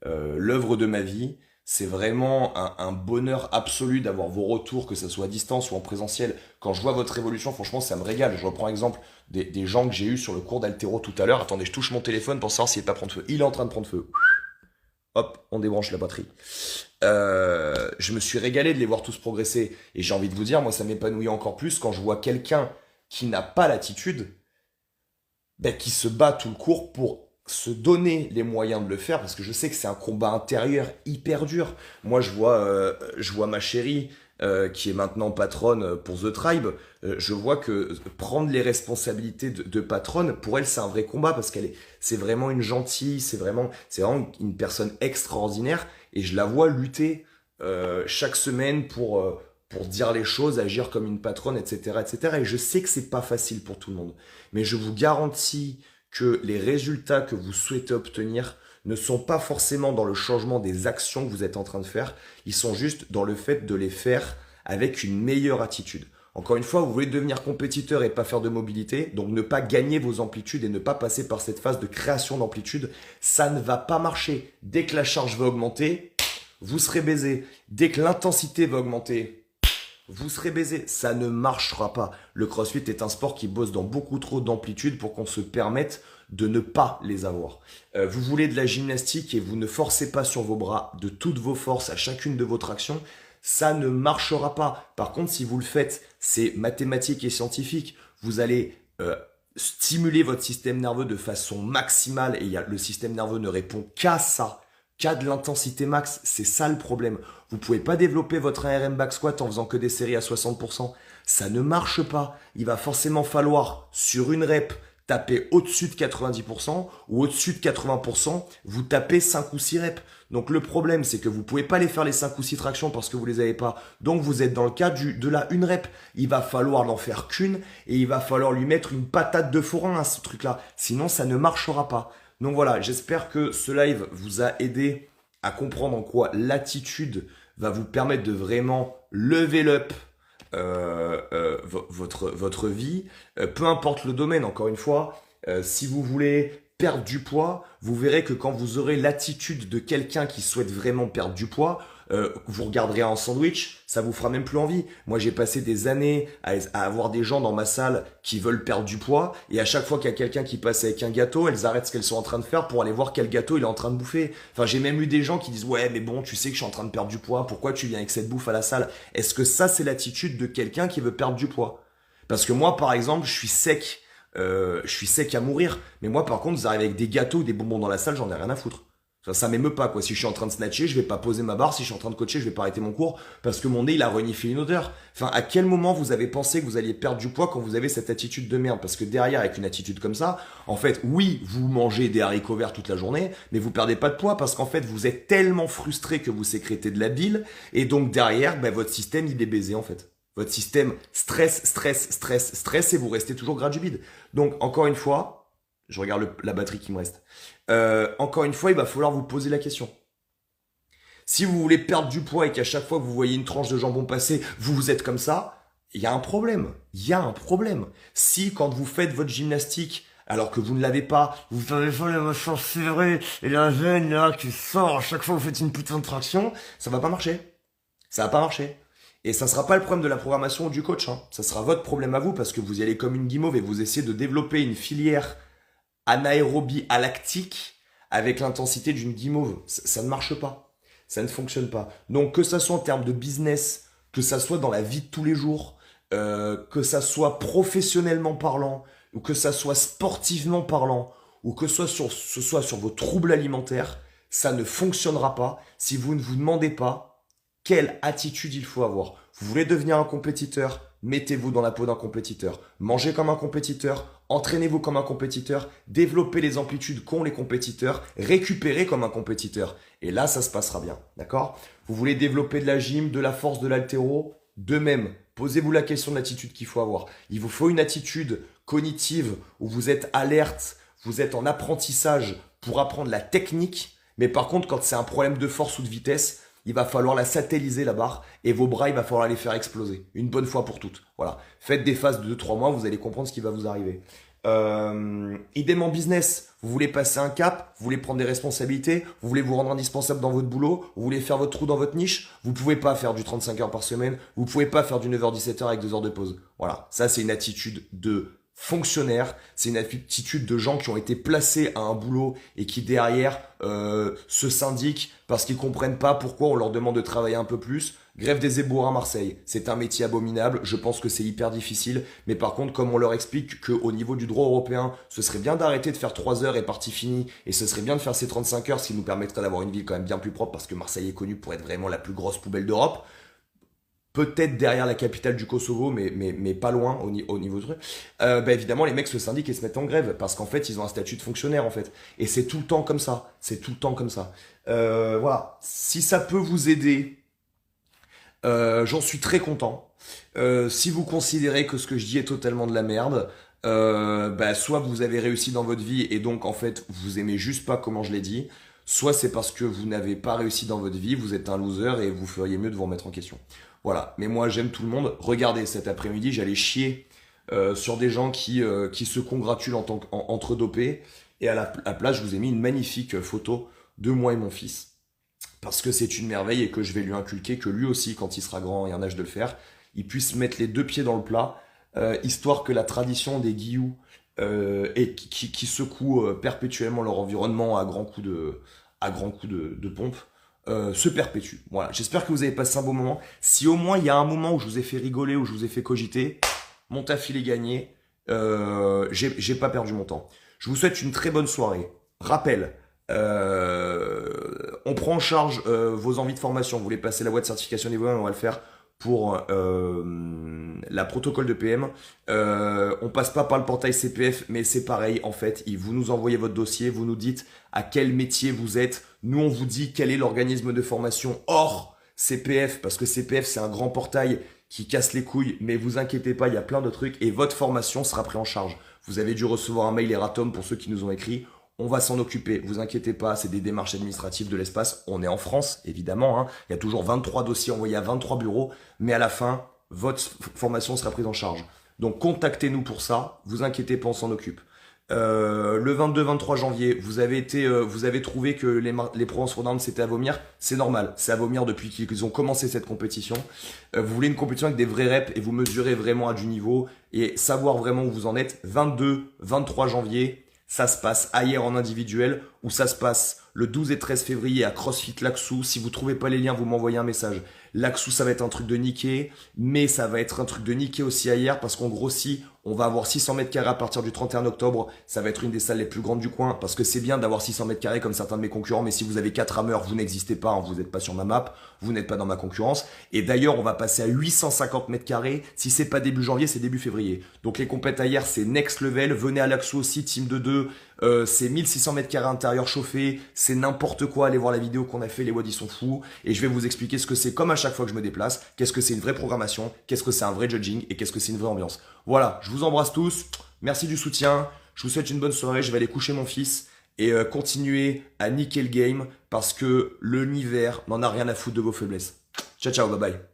Speaker 1: l'œuvre de ma vie. C'est vraiment un bonheur absolu d'avoir vos retours, que ce soit à distance ou en présentiel. Quand je vois votre évolution, franchement, ça me régale. Je reprends exemple des gens que j'ai eu sur le cours d'haltéro tout à l'heure. Attendez, je touche mon téléphone pour savoir s'il n'est pas prendre feu. Il est en train de prendre feu. Hop, on débranche la batterie. Je me suis régalé de les voir tous progresser. Et j'ai envie de vous dire, moi, ça m'épanouit encore plus quand je vois quelqu'un qui n'a pas l'attitude, ben, qui se bat tout le cours pour se donner les moyens de le faire, parce que je sais que c'est un combat intérieur hyper dur. Moi, je vois ma chérie, qui est maintenant patronne pour The Tribe. Je vois que prendre les responsabilités de patronne, pour elle, c'est un vrai combat, parce c'est vraiment une gentille, c'est vraiment une personne extraordinaire, et je la vois lutter chaque semaine pour dire les choses, agir comme une patronne, etc., etc. Et je sais que c'est pas facile pour tout le monde. Mais je vous garantis que les résultats que vous souhaitez obtenir ne sont pas forcément dans le changement des actions que vous êtes en train de faire, ils sont juste dans le fait de les faire avec une meilleure attitude. Encore une fois, vous voulez devenir compétiteur et pas faire de mobilité, donc ne pas gagner vos amplitudes et ne pas passer par cette phase de création d'amplitude, ça ne va pas marcher. Dès que la charge va augmenter, vous serez baisé. Dès que l'intensité va augmenter, vous serez baisé. Ça ne marchera pas. Le CrossFit est un sport qui bosse dans beaucoup trop d'amplitude pour qu'on se permette de ne pas les avoir. Vous voulez de la gymnastique et vous ne forcez pas sur vos bras de toutes vos forces à chacune de vos tractions, ça ne marchera pas. Par contre, si vous le faites, c'est mathématique et scientifique. Vous allez stimuler votre système nerveux de façon maximale et le système nerveux ne répond qu'à ça, qu'à de l'intensité max. C'est ça le problème. Vous pouvez pas développer votre ARM back squat en faisant que des séries à 60%. Ça ne marche pas. Il va forcément falloir, sur une rep, taper au-dessus de 90% ou au-dessus de 80%, vous tapez 5 ou 6 reps. Donc le problème, c'est que vous pouvez pas les faire les 5 ou 6 tractions parce que vous les avez pas. Donc vous êtes dans le cas de la une rep. Il va falloir n'en faire qu'une et il va falloir lui mettre une patate de forain à ce truc-là. Sinon, ça ne marchera pas. Donc voilà, j'espère que ce live vous a aidé à comprendre en quoi l'attitude va vous permettre de vraiment level up votre vie, peu importe le domaine, encore une fois, si vous voulez perdre du poids, vous verrez que quand vous aurez l'attitude de quelqu'un qui souhaite vraiment perdre du poids, vous regarderez un sandwich, ça vous fera même plus envie. Moi, j'ai passé des années à avoir des gens dans ma salle qui veulent perdre du poids, et à chaque fois qu'il y a quelqu'un qui passe avec un gâteau, elles arrêtent ce qu'elles sont en train de faire pour aller voir quel gâteau il est en train de bouffer. Enfin, j'ai même eu des gens qui disent ouais, mais bon, tu sais que je suis en train de perdre du poids, pourquoi tu viens avec cette bouffe à la salle? Est-ce que ça, c'est l'attitude de quelqu'un qui veut perdre du poids? Parce que moi, par exemple, je suis sec à mourir. Mais moi, par contre, vous arrivez avec des gâteaux ou des bonbons dans la salle, j'en ai rien à foutre. Ça m'émeut pas, quoi. Si je suis en train de snatcher, je vais pas poser ma barre. Si je suis en train de coacher, je vais pas arrêter mon cours parce que mon nez, il a reniflé une odeur. Enfin, à quel moment vous avez pensé que vous alliez perdre du poids quand vous avez cette attitude de merde? Parce que derrière, avec une attitude comme ça, en fait, oui, vous mangez des haricots verts toute la journée, mais vous perdez pas de poids parce qu'en fait, vous êtes tellement frustré que vous sécrétez de la bile et donc derrière, ben, votre système, il est baisé, en fait. Votre système stress et vous restez toujours gras du bide. Donc, encore une fois, je regarde la batterie qui me reste. Encore une fois, il va falloir vous poser la question. Si vous voulez perdre du poids et qu'à chaque fois que vous voyez une tranche de jambon passer, vous êtes comme ça, il y a un problème. Il y a un problème. Si quand vous faites votre gymnastique, alors que vous ne l'avez pas, vous avez pas la mâchoire serrée et la veine là qui sort à chaque fois que vous faites une putain de traction, ça va pas marcher. Ça va pas marcher. Et ça sera pas le problème de la programmation ou du coach, hein. Ça sera votre problème à vous parce que vous y allez comme une guimauve et vous essayez de développer une filière anaérobie lactique avec l'intensité d'une guimauve. Ça ne marche pas. Ça ne fonctionne pas. Donc que ça soit en termes de business, que ça soit dans la vie de tous les jours, que ça soit professionnellement parlant, ou que ça soit sportivement parlant, ou que ce soit sur vos troubles alimentaires, ça ne fonctionnera pas si vous ne vous demandez pas quelle attitude il faut avoir. Vous voulez devenir un compétiteur, mettez-vous dans la peau d'un compétiteur. Mangez comme un compétiteur, entraînez-vous comme un compétiteur, développez les amplitudes qu'ont les compétiteurs, récupérez comme un compétiteur. Et là, ça se passera bien, d'accord? Vous voulez développer de la gym, de la force, de l'haltéro, de même. Posez-vous la question de l'attitude qu'il faut avoir. Il vous faut une attitude cognitive où vous êtes alerte, vous êtes en apprentissage pour apprendre la technique. Mais par contre, quand c'est un problème de force ou de vitesse, il va falloir la satelliser la barre et vos bras, il va falloir les faire exploser une bonne fois pour toutes. Voilà. Faites des phases de 2-3 mois, vous allez comprendre ce qui va vous arriver. Idem en business, vous voulez passer un cap, vous voulez prendre des responsabilités, vous voulez vous rendre indispensable dans votre boulot, vous voulez faire votre trou dans votre niche, vous pouvez pas faire du 35 heures par semaine, vous pouvez pas faire du 9h-17h avec 2 heures de pause. Voilà, ça c'est une attitude de fonctionnaire, c'est une attitude de gens qui ont été placés à un boulot et qui derrière se syndiquent parce qu'ils comprennent pas pourquoi on leur demande de travailler un peu plus. Grève des éboueurs à Marseille, c'est un métier abominable, je pense que c'est hyper difficile, mais par contre, comme on leur explique qu'au niveau du droit européen, ce serait bien d'arrêter de faire 3 heures et partie finie, et ce serait bien de faire ces 35 heures, ce qui nous permettrait d'avoir une ville quand même bien plus propre, parce que Marseille est connue pour être vraiment la plus grosse poubelle d'Europe. Peut-être derrière la capitale du Kosovo, mais pas loin au niveau de truc. Évidemment, les mecs se syndiquent et se mettent en grève, parce qu'en fait, ils ont un statut de fonctionnaire, en fait. Et c'est tout le temps comme ça. C'est tout le temps comme ça. Voilà. Si ça peut vous aider, j'en suis très content. Si vous considérez que ce que je dis est totalement de la merde, soit vous avez réussi dans votre vie et donc en fait vous aimez juste pas comment je l'ai dit, soit c'est parce que vous n'avez pas réussi dans votre vie, vous êtes un loser et vous feriez mieux de vous remettre en question. Voilà, mais moi j'aime tout le monde. Regardez, cet après-midi j'allais chier sur des gens qui se congratulent entre dopés et à la place je vous ai mis une magnifique photo de moi et mon fils. Parce que c'est une merveille et que je vais lui inculquer que lui aussi, quand il sera grand et en âge de le faire, il puisse mettre les 2 pieds dans le plat, histoire que la tradition des Guilloux et qui secouent perpétuellement leur environnement à grands coups de pompe se perpétue. Voilà, j'espère que vous avez passé un bon moment. Si au moins il y a un moment où je vous ai fait rigoler, où je vous ai fait cogiter, mon taf il est gagné, j'ai pas perdu mon temps. Je vous souhaite une très bonne soirée. Rappel, on prend en charge vos envies de formation. Vous voulez passer la voie de certification niveau 1, on va le faire pour la protocole de PM. On passe pas par le portail CPF, mais c'est pareil en fait. Vous nous envoyez votre dossier, vous nous dites à quel métier vous êtes. Nous, on vous dit quel est l'organisme de formation hors CPF, parce que CPF, c'est un grand portail qui casse les couilles, mais vous inquiétez pas, il y a plein de trucs et votre formation sera prise en charge. Vous avez dû recevoir un mail Eratom pour ceux qui nous ont écrit. On va s'en occuper, vous inquiétez pas, c'est des démarches administratives de l'espace. On est en France, évidemment, hein. Il y a toujours 23 dossiers envoyés à 23 bureaux, mais à la fin, votre formation sera prise en charge. Donc contactez-nous pour ça, vous inquiétez pas, on s'en occupe. Le 22-23 janvier, vous avez trouvé que les Pro Round c'était à vomir, c'est normal, c'est à vomir depuis qu'ils ont commencé cette compétition. Vous voulez une compétition avec des vrais reps et vous mesurez vraiment à du niveau et savoir vraiment où vous en êtes. 22-23 janvier, ça se passe ailleurs en individuel ou ça se passe le 12 et 13 février à CrossFit Laxou. Si vous trouvez pas les liens, vous m'envoyez un message. Laxou, ça va être un truc de niquer, mais ça va être un truc de niquer aussi ailleurs parce qu'on grossit. On va avoir 600 mètres carrés à partir du 31 octobre. Ça va être une des salles les plus grandes du coin parce que c'est bien d'avoir 600 mètres carrés comme certains de mes concurrents. Mais si vous avez 4 rameurs, vous n'existez pas. Hein, vous n'êtes pas sur ma map. Vous n'êtes pas dans ma concurrence. Et d'ailleurs, on va passer à 850 mètres carrés. Si c'est pas début janvier, c'est début février. Donc les compètes ailleurs, c'est next level. Venez à Laxou aussi, team de 2. C'est 1600 mètres carrés intérieur chauffé. C'est n'importe quoi. Allez voir la vidéo qu'on a fait. Les WOD, ils sont fous. Et je vais vous expliquer ce que c'est comme à chaque fois que je me déplace. Qu'est-ce que c'est une vraie programmation? Qu'est-ce que c'est un vrai judging? Et qu'est-ce que c'est une vraie ambiance? Voilà, je vous embrasse tous. Merci du soutien. Je vous souhaite une bonne soirée. Je vais aller coucher mon fils et continuer à niquer le game parce que l'univers n'en a rien à foutre de vos faiblesses. Ciao, ciao, bye bye.